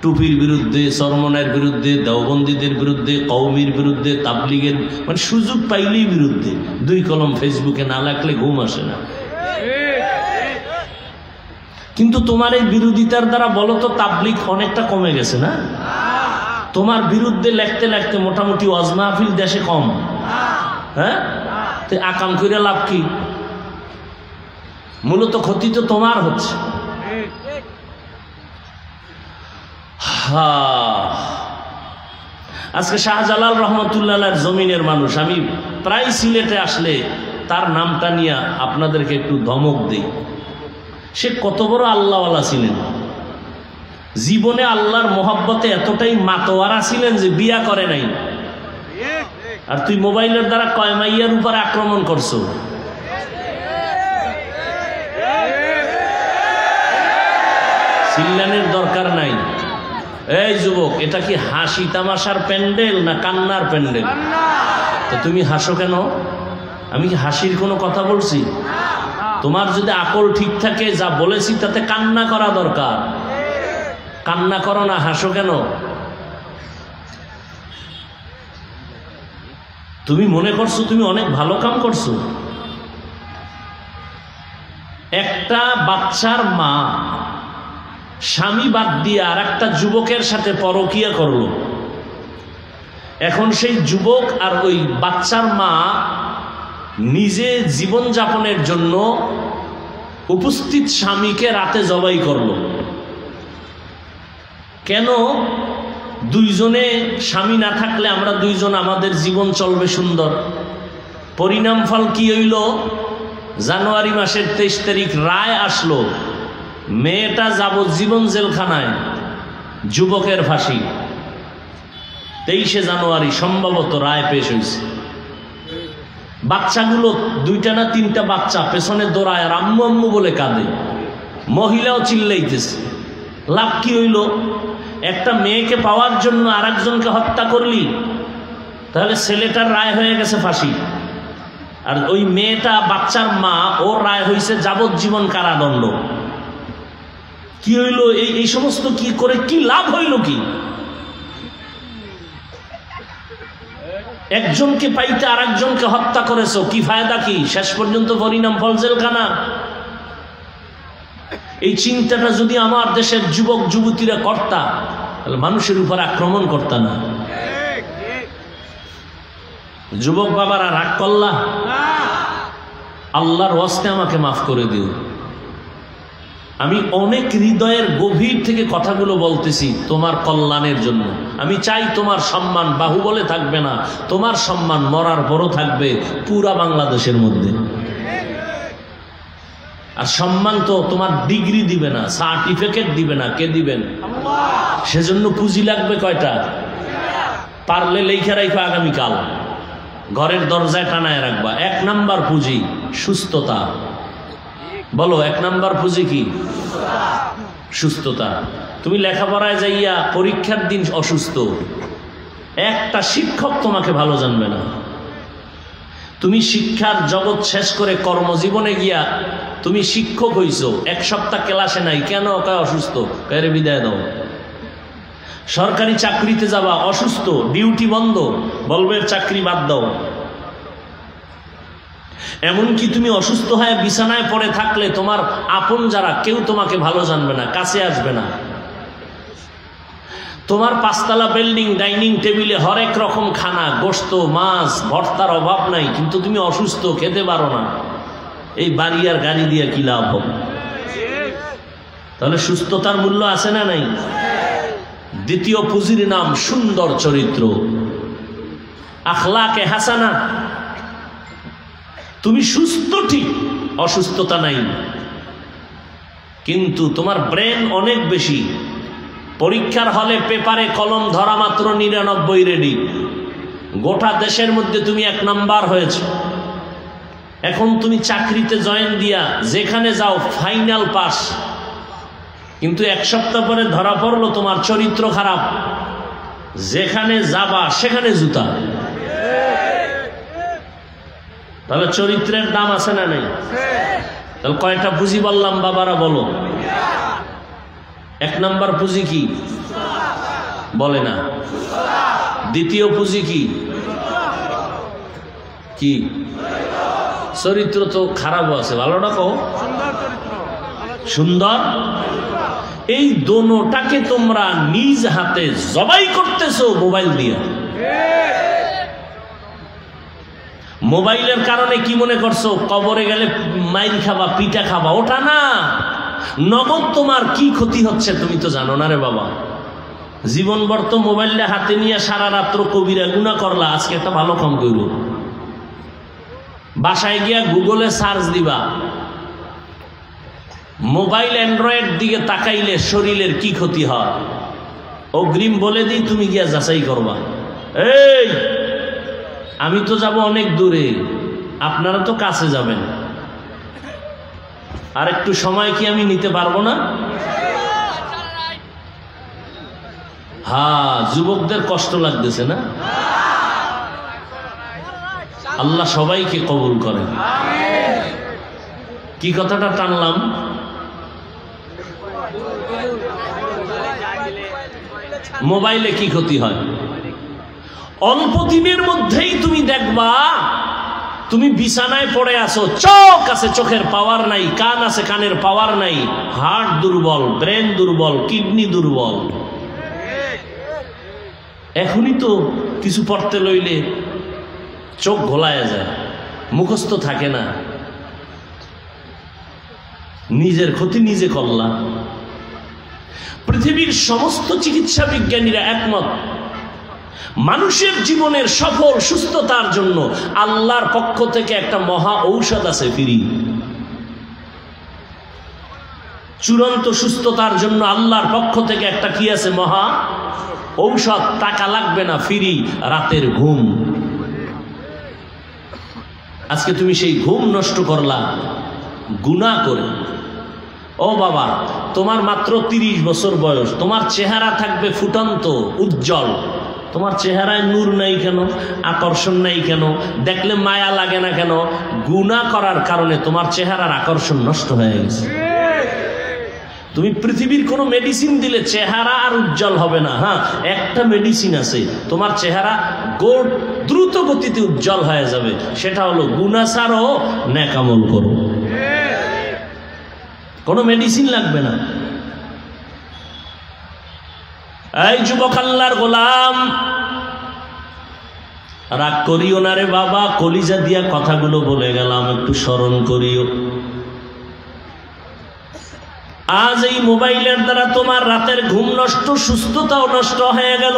Speaker 1: টুপির বিরুদ্ধে, চরমনের বিরুদ্ধে, দেওবন্দীদের বিরুদ্ধে, কওমির বিরুদ্ধে, তাবলিগের, মানে সুযোগ পাইলেই বিরুদ্ধে। 2 কলম ফেসবুকে না লাগলে ঘুম আসে না। কিন্তু তোমার এই বিরোধিতার দ্বারা বলো তো তাবলিগ অনেকটা কমে গেছে না? তোমার বিরুদ্ধে লিখতে লিখতে মোটামুটি ওয়াজ মাহফিল দেশে কম। হ্যাঁ, তো আকাম করে লাভ কি? মূলত ক্ষতি তো তোমার হচ্ছে। আজকে শাহজালাল রহমতুল্লাহর জমিনের মানুষ, আমি প্রায় সিলেটে আসলে তার নামটা নিয়ে আপনাদেরকে একটু ধমক দেই। সে কত বড় আল্লাহওয়ালা ছিলেন, জীবনে আল্লাহর মোহাব্বতে এতটাই মাতোয়ারা ছিলেন যে বিয়া করে নাই। আর তুই মোবাইলের দ্বারা কয় মাইয়ার উপর আক্রমণ করছো। চিল্লানের দরকার নাই। এই যুবক, এটা কি হাসি তামাশার প্যান্ডেল না কান্নার প্যান্ডেল? তো তুমি হাসো কেন? আমি কি হাসির কোনো কথা বলছি? তোমার যদি আকল ঠিক থাকে, যা বলেছি তাতে কান্না করা দরকার। কান্না করো না, হাসো কেন? তুমি মনে করছো তুমি অনেক ভালো কাম করছো। একটা বাচ্চার মা স্বামী বাদ দিয়ে আর একটা যুবকের সাথে পরকিয়া করলো। এখন সেই যুবক আর ওই বাচ্চার মা নিজে জীবন যাপনের জন্য উপস্থিত স্বামীকে রাতে জবাই করলো। কেন দুইজনে স্বামী না থাকলে আমরা দুইজন আমাদের জীবন চলবে সুন্দর? পরিণাম ফল কি হইল? জানুয়ারি মাসের 23 তারিখ রায় আসলো, মেয়েটা যাবজ্জীবন জেলখানায়, যুবকের ফাঁসি। 23শে জানুয়ারি সম্ভবত রায় পেশ হয়েছে। বাচ্চাগুলো 2টা না 3টা বাচ্চা পেছনে দৌড়ায় আর আম্মু আম্মু বলে কাঁদে, মহিলাও চিল্লাইতেছে। লাভ কি হইল? একটা মেয়েকে পাওয়ার জন্য আর একজনকে হত্যা করলি, তাহলে ছেলেটার রায় হয়ে গেছে ফাঁসি, আর ওই মেয়েটা বাচ্চার মা, ওর রায় হয়েছে যাবজ্জীবন কারাদণ্ড। কি হইল? এই সমস্ত কি করে কি লাভ হইল? কি একজনকে পাইতে আর একজনকে হত্যা করেছো, কি ফায়দা? কি শেষ পর্যন্ত পরিণাম ফল জেলখানা। এই চিন্তাটা যদি আমার দেশের যুবক যুবতীরা করতা, তাহলে মানুষের উপর আক্রমণ করতা না। যুবক বাবারা রাগ করলা? আল্লাহর ওয়াস্তে আমাকে মাফ করে দিও। আমি অনেক হৃদয়ের গভীর থেকে কথাগুলো বলতেছি তোমার কল্যাণের জন্য। আমি চাই তোমার সম্মান বাহুবলে থাকবে না, তোমার সম্মান মরার পরও থাকবে পুরা বাংলাদেশের মধ্যে। আর সম্মান তো তোমার ডিগ্রি দিবে না, সার্টিফিকেট দিবে না, কে দিবেন? সেজন্য পুঁজি লাগবে কয়টা? পারলে লেখা রাখবা, আগামীকাল ঘরের দরজায় টানায় রাখবা। 1 নাম্বার পুঁজি সুস্থতা। বলো 1 নাম্বার পুঁজি কি? সুস্থতা। তুমি লেখাপড়ায় যাইয়া পরীক্ষার দিন অসুস্থ, একটা শিক্ষক তোমাকে ভালো জানবে না। তুমি শিক্ষার জগৎ শেষ করে কর্মজীবনে গিয়া তুমি শিক্ষক হইছো, 1 সপ্তাহ ক্লাসে নাই, কেন? কয় অসুস্থ, কয়ে বিদায় দাও। সরকারি চাকরিতে যাবা, অসুস্থ, ডিউটি বন্ধ, বলবে চাকরি বাদ দাও। এমনকি তুমি অসুস্থ হয়ে বিছানায় পড়ে থাকলে তোমার আপন যারা, কেউ তোমাকে ভালো জানবে না, কাছে আসবে না। তোমার 5তলা বিল্ডিং, ডাইনিং টেবিলে হরেক রকম খানা, গোশত, মাছ, ভর্তার অভাব নাই, কিন্তু তুমি অসুস্থ, খেতে পারো না। এই বাড়ি আর গাড়ি দিয়ে কি লাভ হবে? তাহলে সুস্থতার মূল্য আছে না নাই? দ্বিতীয় পুঁজির নাম সুন্দর চরিত্র, আখলাকে হাসানা। তুমি সুস্থ ঠিক, অসুস্থতা নাই, কিন্তু তোমার ব্রেন অনেক বেশি। পরীক্ষার হলে পেপারে কলম ধরা মাত্র 99 রেডি। গোটা দেশের মধ্যে তুমি 1 নাম্বার হয়েছ। এখন তুমি চাকরিতে জয়েন দিয়া যেখানে যাও ফাইনাল পাস, কিন্তু 1 সপ্তাহ পরে ধরা পড়লো তোমার চরিত্র খারাপ, যেখানে যাবা সেখানে জুতা। তাহলে চরিত্রের দাম আছে না নেই? তাহলে কয়টা পুঁজি বললাম বাবারা? বলো। 1 নাম্বার পুঁজি কি? বলে না। দ্বিতীয় পুঁজি কি? কি? চরিত্র তো খারাপও আছে, ভালোটা কও। সুন্দর। এই দোনোটাকে তোমরা নিজ হাতে জবাই করতেছো মোবাইল দিয়ে। মোবাইলের কারণে কি মনে করছো কবরে গেলে মাইর খাবা, পিঠা খাবা? ওটা না, নগদ তোমার কি ক্ষতি হচ্ছে তুমি তো জানো না রে বাবা। জীবনভর তো মোবাইলটা হাতে নিয়ে সারা রাত্র কবিরা গুনাহ করলা, আজকে একটা ভালো কাম করল। বাসায় গিয়া গুগলে সার্চ দিবা, মোবাইল অ্যান্ড্রয়েড দিকে তাকাইলে শরীরের কি ক্ষতি হয় অগ্রিম বলে দিই, তুমি গিয়া যাচাই করবা। এই আমি তো যাব অনেক দূরে, আপনারা তো কাছে যাবেন, আর একটু সময় কি আমি নিতে পারবো না? হ্যাঁ, যুবকদের কষ্ট লাগতেছে না? আল্লাহ সবাইকে কবুল করেন। কি কথাটা টানলাম? মোবাইলে কি ক্ষতি হয়? অল্প দিনের মধ্যেই তুমি দেখবা তুমি বিছানায় পড়ে আছো, চোখ আছে চোখের পাওয়ার নাই, কান আছে কানের পাওয়ার নাই, হার্ট দুর্বল, ব্রেন দুর্বল, কিডনি দুর্বল। এখনই তো কিছু পড়তে লইলে চোখ ঘোলায় যায়, মুখস্থ থাকে না, নিজের ক্ষতি নিজে করলা। পৃথিবীর সমস্ত চিকিৎসা বিজ্ঞানীরা একমত, মানুষের জীবনের সফল সুস্থতার জন্য আল্লাহর পক্ষ থেকে একটা মহা ঔষধ আছে ফ্রি। চূড়ান্ত সুস্থতার জন্য আল্লাহর পক্ষ থেকে একটা কি আছে? মহা ঔষধ। টাকা লাগবে না, ফ্রি, রাতের ঘুম। আজকে তুমি সেই ঘুম নষ্ট করলা গুনাহ করে। ও বাবা, তোমার মাত্র 30 বছর বয়স, তোমার চেহারা থাকবে ফুটন্ত উজ্জ্বল, তোমার চেহারায় নূর নাই কেন? আকর্ষণ নাই কেন? দেখলে মায়া লাগে না কেন? গুনাহ করার কারণে তোমার চেহারার আকর্ষণ নষ্ট হয়ে গেছে। তুমি পৃথিবীর কোনো মেডিসিন দিলে চেহারা আর উজ্জ্বল হবে না। হ্যাঁ, একটা মেডিসিন আছে, তোমার চেহারা দ্রুত গতিতে উজ্জ্বল হয়ে যাবে, সেটা হলো গুনাহ ছাড়ো, নেক আমল করো। কোনো মেডিসিন লাগবে না। এই যুবক আল্লাহর গোলাম, রাগ করিও না রে বাবা, কলিজা দিয়া কথাগুলো বলে গেলাম, একটু স্মরণ করিও। আজ এই মোবাইলের দ্বারা তোমার রাতের ঘুম নষ্ট, সুস্থতাও নষ্ট হয়ে গেল,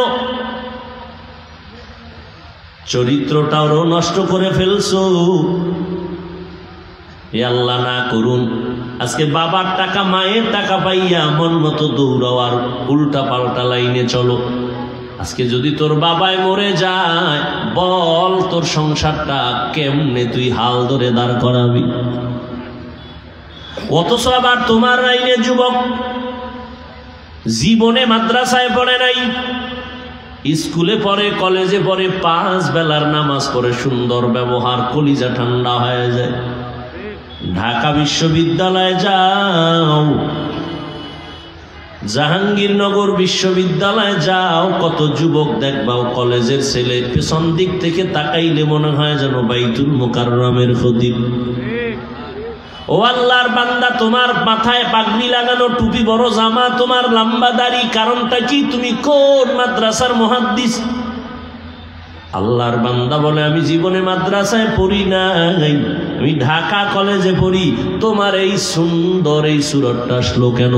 Speaker 1: চরিত্রটাও নষ্ট করে ফেলছো। এ আল্লাহ না করুন, আজকে বাবার টাকা মায়ের টাকা পাইয়া মন মতো দৌড়াও আর উল্টা পাল্টা লাইনে চলো। আজকে যদি তোর বাবাই মরে যায়, বল তোর সংসারটা কেমনে তুই হাল ধরে দাঁড় করাবি? অথচ আবার তোমার লাইনে যুবক জীবনে মাদ্রাসায় পড়ে নাই, স্কুলে পড়ে, কলেজে পড়ে, 5 বেলার নামাজ পড়ে, সুন্দর ব্যবহার, কলিজা ঠান্ডা হয়ে যায়। ঢাকা বিশ্ববিদ্যালয়ে যাও, জাহাঙ্গীরনগর বিশ্ববিদ্যালয়ে যাও, কত যুবক দেখবাও কলেজের ছেলে, পেছন দিক থেকে তাকাইলে মনে হয় যেন বাইতুল মুকাররমের খতিব। ও আল্লাহর বান্দা, তোমার মাথায় পাগড়ি লাগানো, টুপি, বড় জামা, তোমার লম্বা দাড়ি, কারণটা কি? তুমি কোন মাদ্রাসার মুহাদ্দিস? আল্লাহর বান্দা বলে, আমি জীবনে মাদ্রাসায় পড়ি নাই, আমি ঢাকা কলেজে পড়ি। তোমার এই সুন্দর এই সুরতটা আসলো কেন?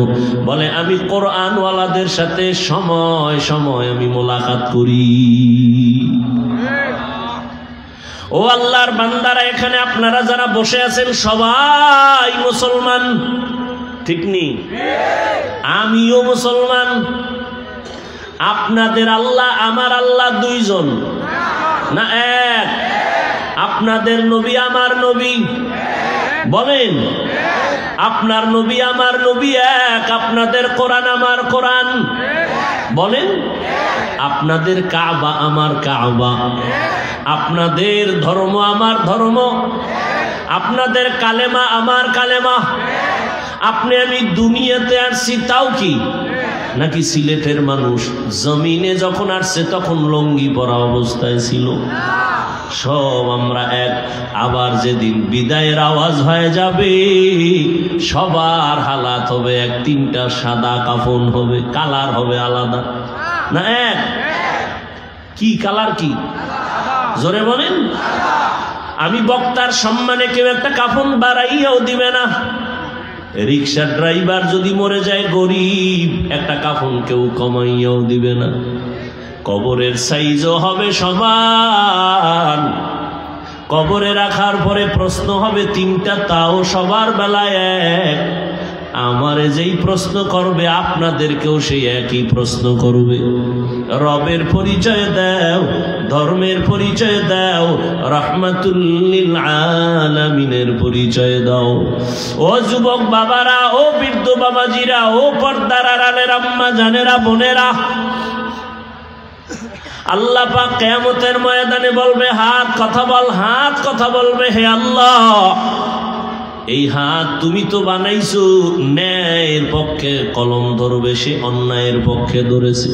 Speaker 1: বলে, আমি কোরআনওয়ালাদের সাথে সময় সময় আমি মোলাকাত করি। ও আল্লাহর বান্দারা, এখানে আপনারা যারা বসে আছেন সবাই মুসলমান, ঠিক নেই? আমিও মুসলমান। আপনাদের আল্লাহ আমার আল্লাহ দুইজন না এক? আপনাদের নবী আমার নবী বলেন, আপনার নবী আমার নবী এক। আপনাদের কোরআন আমার কোরআন বলেন, আপনাদের কাবা আমার কাবা, আপনাদের ধর্ম আমার ধর্ম, আপনাদের কালেমা আমার কালেমা। আপনি আমি দুনিয়াতে আসছি তাও কি নাকি সিলেটের মানুষ জমিনে যখন আসছে তখন লঙ্গি পরা অবস্থায় ছিল? সব আমরা এক। আবার যেদিন বিদায়ের আওয়াজ হয়ে যাবে, সবার হালাত হবে এক, 3টা সাদা কাফন হবে, কালার হবে আলাদা না এক? কি কালার? কি জোরে বলেন? আমি বক্তার সম্মানে কেউ একটা কাফন বাড়াইয়াও দিবে না। রিক্সা ড্রাইভার যদি মরে যায় গরিব, একটা কাফন কেউ কমাইয়াও দিবে না। কবরের সাইজও হবে সমান, কবরে রাখার পরে প্রশ্ন হবে 3টা, তাও সবার বেলায় এক। আমারে যেই প্রশ্ন করবে আপনাদেরকেও সেই একই প্রশ্ন করবে। রবের পরিচয় দাও, ধর্মের পরিচয় দাও, রাহমাতুল লিল আলামিনের পরিচয় দাও। ও যুবক বাবারা, ও বৃদ্ধ বাবাজিরা, ও পর্দার আড়ালের আম্মা জানেরা, বোনেরা, আল্লাহ পাক কিয়ামতের ময়দানে বলবে, হাত কথা বল, হাত কথা বলবে, হে আল্লাহ, এই হাত তুমি তো বানাইছো ন্যায়ের পক্ষে কলম ধরবে, সে অন্যায়ের পক্ষে ধরেছে।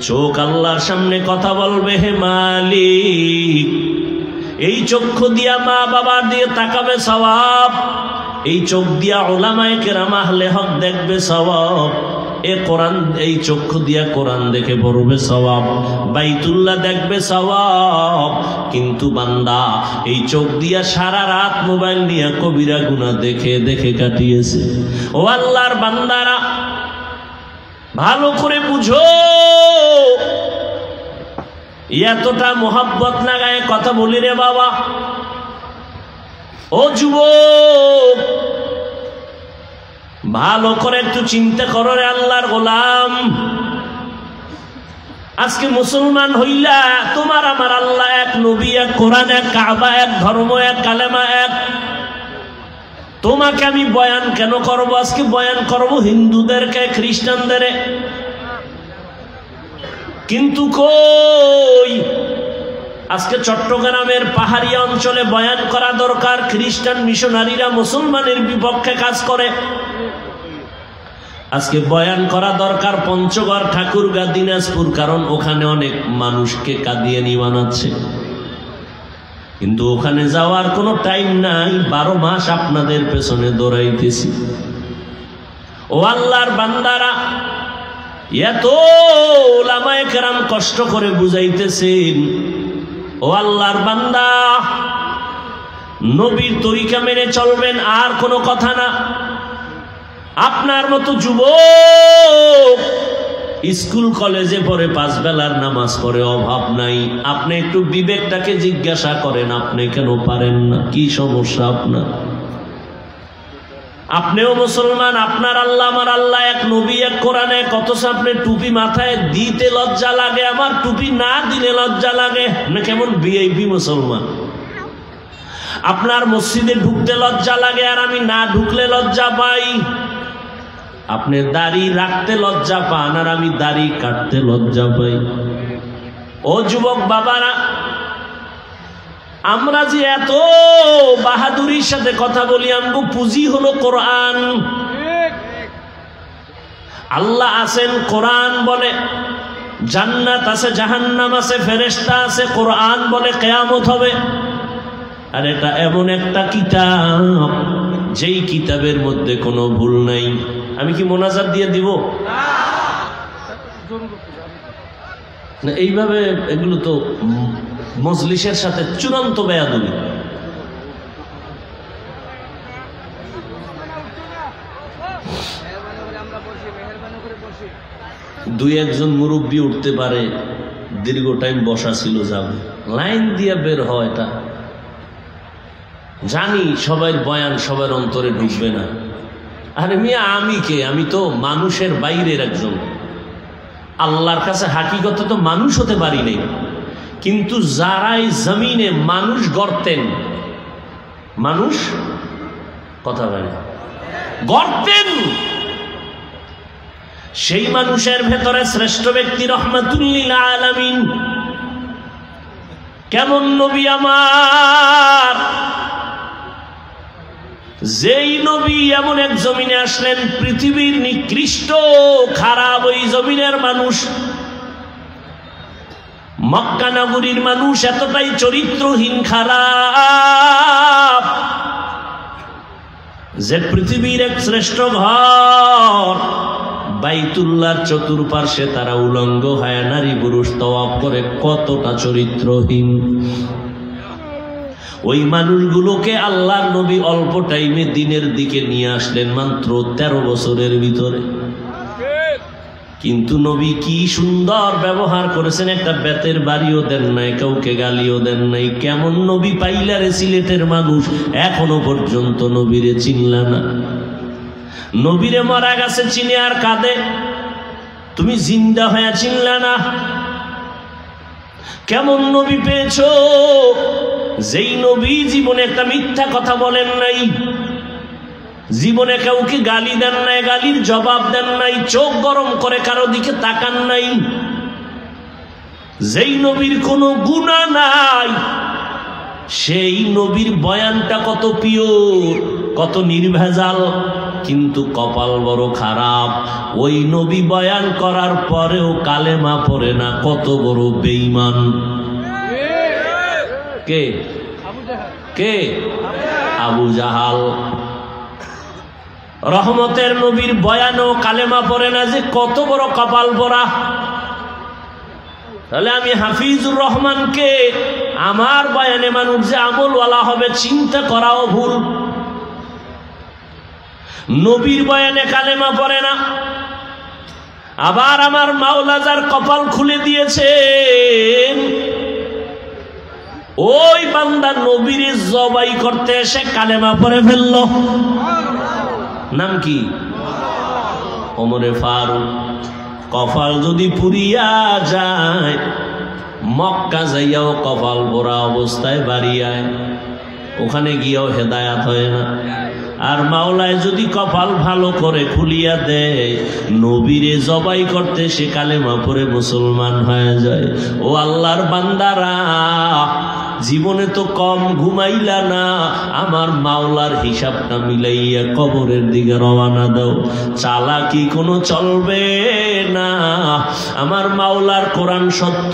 Speaker 1: চোখ আল্লাহর সামনে কথা বলবে, হে মালিক, এই চক্ষু দিয়া মা বাবার দিয়ে তাকাবে সওয়াব, এই চোখ দিয়া উলামায়ে কেরাম আহলে হক দেখবে সওয়াব, এ কোরআন, এই চক্ষু দিয়া কোরআন দেখে পড়বে সওয়াব, বাইতুল্লাহ দেখবে সওয়াব। কিন্তু বান্দা এই চোখ দিয়া সারা রাত মোবাইল নিয়ে কবিরা গুনাহ দেখে দেখে কাটিয়েছে। ও আল্লাহর বান্দারা, ভালো করে বুঝো। এতটা মোহাব্বত লাগায় কথা বলি রে বাবা। ও যুবক, ভালো করে একটু চিন্তা করো রে আল্লাহর গোলাম। আজকে মুসলমান হইলা তোমার আমার আল্লাহ এক, নবী এক, কোরআন এক, কাবা এক, ধর্ম এক, কালেমা এক। তোমাকে আমি বয়ান কেন করব? আজকে বয়ান করব হিন্দুদেরকে, খ্রিস্টানদের। কিন্তু কই, আজকে চট্টগ্রামের পাহাড়ি অঞ্চলে বয়ান করা দরকার। খ্রিস্টান মিশনারিরা মুসলমানের বিপক্ষে কাজ করে। আজকে বয়ান করা দরকার পঞ্চগড়, ঠাকুরগাঁ, দিনাজপুর, কারণ ওখানে অনেক মানুষকে কাদিয়ানি বানাচ্ছে। কিন্তু ওখানে যাওয়ার কোনো টাইম নাই, 12 মাস আপনাদের পেছনে দৌড়াইতেছি। ও আল্লাহর বান্দারা, এত ওলামায়ে কেরাম কষ্ট করে বুঝাইতেছেন। ও আল্লাহর বান্দা, নবীর তরিকা মেনে চলবেন, আর কোনো কথা না। আপনার মতো যুবক স্কুল কলেজে পড়ে, 5 বেলার নামাজ পড়ে, অভাব নাই। আপনি একটু বিবেকটাকে জিজ্ঞাসা করেন, আপনি কেন পারেন না? কি সমস্যা আপনার? আপনিও মুসলমান, আপনার আল্লাহ আমার আল্লাহ এক, নবী এক, কোরআন এক, অথচ আপনি টুপি মাথায় দিতে লজ্জা লাগে, আমার টুপি না দিলে লজ্জা লাগে। আপনি কেমন ভিআইপি মুসলমান? আপনার মসজিদে ঢুকতে লজ্জা লাগে, আর আমি না ঢুকলে লজ্জা পাই। আপনি দাড়ি রাখতে লজ্জা পান, আর আমি দাড়ি কাটতে লজ্জা পাই। ও যুবক বাবারা, আমরা যে এত বাহাদুরির সাথে কথা বলি, আমগো পুঁজি হলো কোরআন। আল্লাহ আছেন, কোরআন বলে জান্নাত আছে, জাহান্নাম আছে, ফেরেশতা আছে, কোরআন বলে কিয়ামত হবে। আর এটা এমন একটা কিতাব, যেই কিতাবের মধ্যে কোনো ভুল নাই। আমি কি মোনাজাত দিয়ে দিব না? এইভাবে এগুলো তো মজলিসের সাথে চূড়ান্ত বেয়াদবি। দুই একজন মুরব্বী উঠতে পারে, দীর্ঘ টাইম বসা ছিল, যাবে লাইন দিয়ে বের হয়। এটা জানি সবাই বয়ান সবার অন্তরে ঢুকবে না। আরে মিয়া, আমি কে? আমি তো মানুষের বাইরের একজন। আল্লাহর কাছে হাকিকতে তো মানুষ হতে পারি নাই, কিন্তু যারাই জমিনে মানুষ গড়তেন, মানুষ কথা বলে গড়তেন, সেই মানুষের ভেতরে শ্রেষ্ঠ ব্যক্তি রহমাতুল লিল আলামিন। কেমন নবী আমার, যেই নবী এমন এক জমিনে আসলেন, পৃথিবীর নিকৃষ্ট খারাপ ওই জমিনের মানুষ, মক্কা নগরীর মানুষ এতটাই চরিত্রহীন খারাপ যে পৃথিবীর এক শ্রেষ্ঠ ঘর বাইতুল্লাহর চতুর্পার্শ্বে তারা উলঙ্গ হয়ে নারী পুরুষ তওয়াফ করে, কতটা চরিত্রহীন। ওই মানুষগুলোকে আল্লাহর নবী অল্প টাইমে দিনের দিকে নিয়ে আসলেন, মাত্র 13 বছরের ভিতরে। কিন্তু নবী কি সুন্দর ব্যবহার করেছেন, একটা বেতের বাড়িও দেন নাই, কাউকে গালিও দেন নাই। কেমন নবী পাইলা রে সিলেটের মানুষ, এখনো পর্যন্ত নবীরে চিনলা না। নবীরে মারা গেছে চিনে আর কাঁদে, তুমি জিন্দা হয়ে চিনলা না। কেমন নবী পেয়েছো, যেই নবী জীবনে একটা মিথ্যা কথা বলেন নাই, জীবনে কাউকে গালি দেন নাই, গালির জবাব দেন নাই, চোখ গরম করে কারো দিকে তাকান নাই, যেই নবীর কোনো গুনাহ নাই, সেই নবীর বয়ানটা কত পিওর, কত নির্ভেজাল। কিন্তু কপাল বড় খারাপ, ওই নবী বয়ান করার পরেও কালেমা পড়ে না, কত বড় বেঈমান। কে কে? আবু জাহাল। রহমতের নবীর বয়ানও কালেমা পড়ে না, যে কত বড় কপাল পরা। তাহলে আমি হাফিজুর রহমানকে আমার বয়ানে মানুষ যে আমলওয়ালা হবে, চিন্তা করাও ভুল। নবীর বয়ানে কালেমা পড়ে না, আবার আমার মাওলা যার কপাল খুলে দিয়েছেন, ওই বান্দা নবীর জবাই করতে এসে কালেমা পড়ে ফেলল। নাম কি? ওমরে ফারুক। কপাল যদি পুরিয়া যায়, মক্কা যাইয়াও কপাল পোড়া অবস্থায় বাড়িয়ায়, ওখানে গিয়েও হেদায়াত হয় না। আর মাওলায় যদি কপাল ভালো করে খুলিয়া দেয়, নবীরে জবাই করতে সে কালেমা পড়ে মুসলমান হয়ে যায়। ও আল্লাহর বান্দারা, জীবনে তো কম ঘুমাইলা না, আমার মাওলার হিসাবটা মিলাইয়া কবরের দিকে রওনা দাও। চালাকি কোনো চলবে না। আমার মাওলার কোরআন সত্য।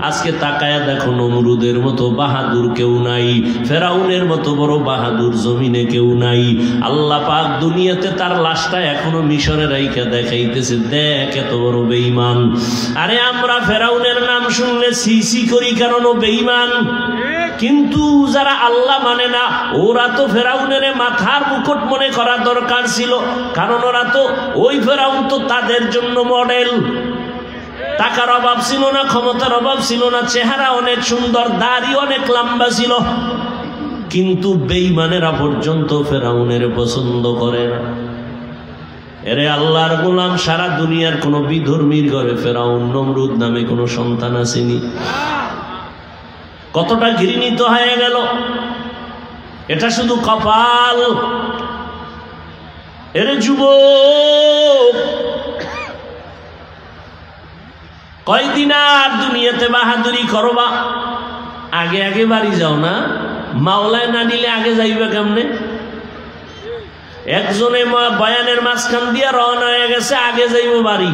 Speaker 1: আজকে তাকায়া দেখো, নমরুদের মতো বাহাদুর কেউ নাই, ফেরাউনের মতো বড় বাহাদুর জমিনে কেউ নাই। আল্লাহ পাক দুনিয়াতে তার লাশটা এখনো মিশরে রাইখা দেখাইতেছে, দেখ এত বড় বেঈমান। আরে আমরা ফেরাউনের নাম শুনলে সিসি করি, কারণ ও বেঈমান। কিন্তু যারা আল্লাহ মানে না, ওরা তো ফেরাউনের মাথার মুকুট মনে করা দরকার ছিল, কারণ ওরা তো ওই ফেরাউন তো তাদের জন্য মডেল। টাকার অভাব ছিল না, ক্ষমতার অভাব ছিল না, চেহারা অনেক সুন্দর, দাড়ি অনেক লম্বা ছিল, কিন্তু বেঈমানেরা পর্যন্ত ফেরাউনের পছন্দ করে না। এরে আল্লাহর গোলাম, সারা দুনিয়ার কোন বিধর্মীর ঘরে ফেরাউন নমরুদ নামে কোন সন্তান আসেনি। কতটা ঘৃণিত হয়ে গেল, এটা শুধু কপাল। এরে যুবক, কয়দিন আর দুনিয়াতে বাহাদুরি করবা? আগে আগে বাড়ি যাও না, মাওলায় না নিলে আগে যাইবে কেমনে? একজনে বয়ানের মাঝখান দিয়ে রওনা হয়ে গেছে, আগে যাইব বাড়ি।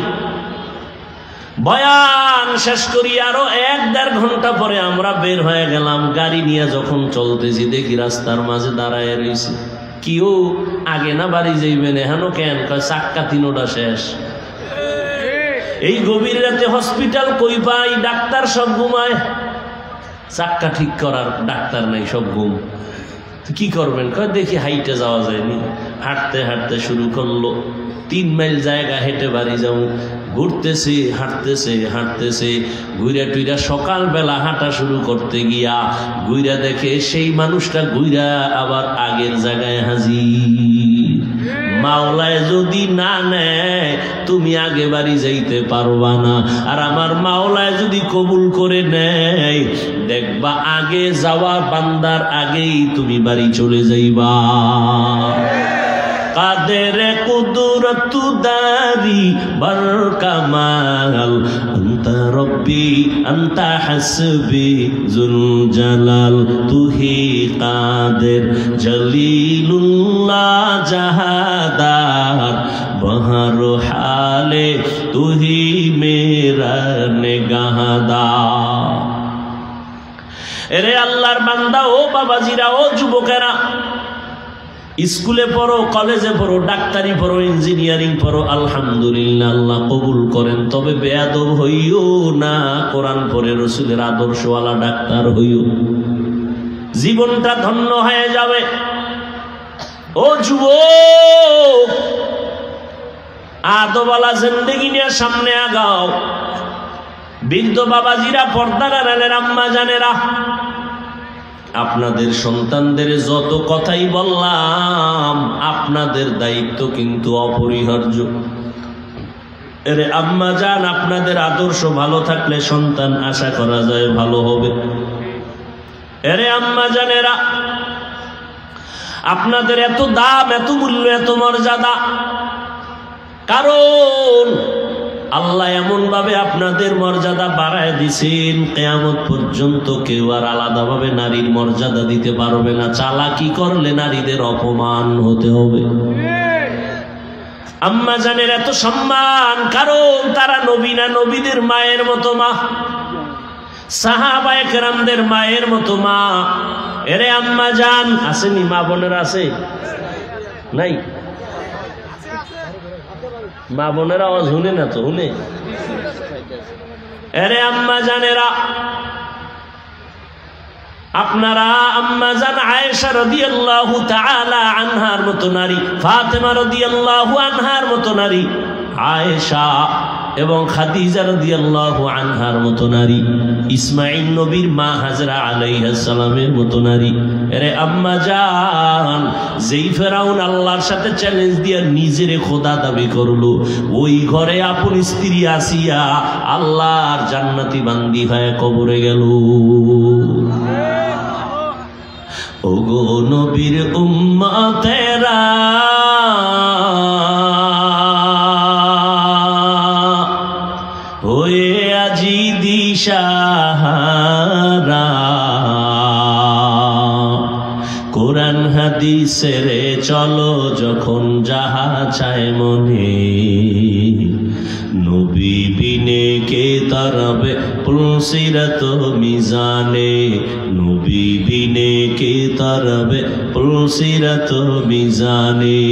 Speaker 1: বয়ান শেষ করি আরো 1-1.5 ঘন্টা পরে আমরা বের হয়ে গেলাম। গাড়ি নিয়ে যখন চলতেছি, দেখি রাস্তার মাঝে দাঁড়ায় রয়েছে। কিও আগে না বাড়ি যাইবেন? এখানো কেন? কয় চাক্কা 3টা শেষ। এই গভীর রাতে হসপিটাল কই পাই? ডাক্তার সব ঘুমায়, চাক্কা ঠিক করার ডাক্তার নাই, সব ঘুম। কি করবেন? কয় দেখি হাইটে যাওয়া যায়নি। হাঁটতে হাঁটতে শুরু করলো, 3 মাইল জায়গা হেঁটে বাড়ি যাও। ঘুরতেছে, হাঁটতেছে হাঁটতেছে, ঘুরা টুইরা সকালবেলা হাঁটা শুরু করতে গিয়া ঘুরা দেখে সেই মানুষটা ঘুরা আবার আগের জায়গায় হাজির। মাওলায় যদি না নেয়, তুমি আগে বাড়ি যাইতে পারবা না। আর আমার মাওলায় যদি কবুল করে নেয়, দেখবা আগে যাওয়া বান্দার আগেই তুমি বাড়ি চলে যাইবা। কাদের কুদরত দারি বর কামাল, আনতা রব্বি আনতা হাসবি জুল জালাল, তুহি কাদের জলিলুল্লাহ জাহাদার, বহর হালে তুহি মেরা নিগাহদার। এরে আল্লাহর বান্দা, ও বাবাজিরা, ও যুবকেরা, স্কুলে পড়ো, কলেজে পড়ো, ডাক্তারি পড়ো, ইঞ্জিনিয়ারিং পড়ো, আলহামদুলিল্লাহ, আল্লাহ কবুল করেন। তবে বেয়াদব হইও না, কোরআন পড়ে রসুলের আদর্শওয়ালা ডাক্তার হইও, জীবনটা ধন্য হয়ে যাবে। ও যুবক, আদবওয়ালা জিন্দেগি নিয়ে সামনে আগাও। বৃদ্ধ বাবাজিরা, পর্দার আড়ালের আম্মা জানেরা, আপনাদের সন্তানদের যত কথাই বললাম, আপনাদের দায়িত্ব কিন্তু অপরিহার্য। এরে আম্মা জান, আপনাদের আদর্শ ভালো থাকলে সন্তান আশা করা যায় ভালো হবে। এরে আম্মা জানেরা, আপনাদের এত দাম, এত মূল্য, এত মর্যাদা, কারণ আল্লাহ এমন ভাবে আপনাদের মর্যাদা বাড়ায় দিছেন, কিয়ামত পর্যন্ত কেউ আর আলাদাভাবে নারীর মর্যাদা দিতে পারবে না। চালাকি করলে নারীদের অপমান হতে হবে। আম্মা জানের এত সম্মান, কারণ তারা নবী না, নবীদের মায়ের মতো মা, সাহাবায়ে কেরামদের মায়ের মতো মা। এরে আম্মা জান, আসেনি? মা বোনেরা আছে? নাই? মা বোনেরা আওয়াজ শুনে না তো? শুনে? এরে আম্মা জানেরা, আপনারা আম্মা জান আয়েশা রাদিয়াল্লাহু তাআলা আনহার মতো নারী, ফাতেমা রাদিয়াল্লাহু আনহার মতো নারী, আয়েশা এবং খাদিজা রাদিয়াল্লাহু আনহার মতো নারী, ইসমাঈল নবীর মা হাজরা আলাইহিস সালামের মতো নারী। আরে আম্মা জান, যেই ফেরাউন আল্লাহর সাথে চ্যালেঞ্জ দিয়া নিজের খোদা দাবি করলো, ওই ঘরে আপন স্ত্রী আসিয়া আল্লাহর জান্নাতি বান্দি হয়ে কবরে গেল। ওগো নবীর উম্মতেরা, হয়ে আজি দিশাহারা, কোরআন হাদিসের চলো যখন যাহা চায় মনে, নবী বিনে কে তারাবে পুলসিরাত মিজানে, নবী বিনে কে তারাবে পুলসিরাত মিজানে।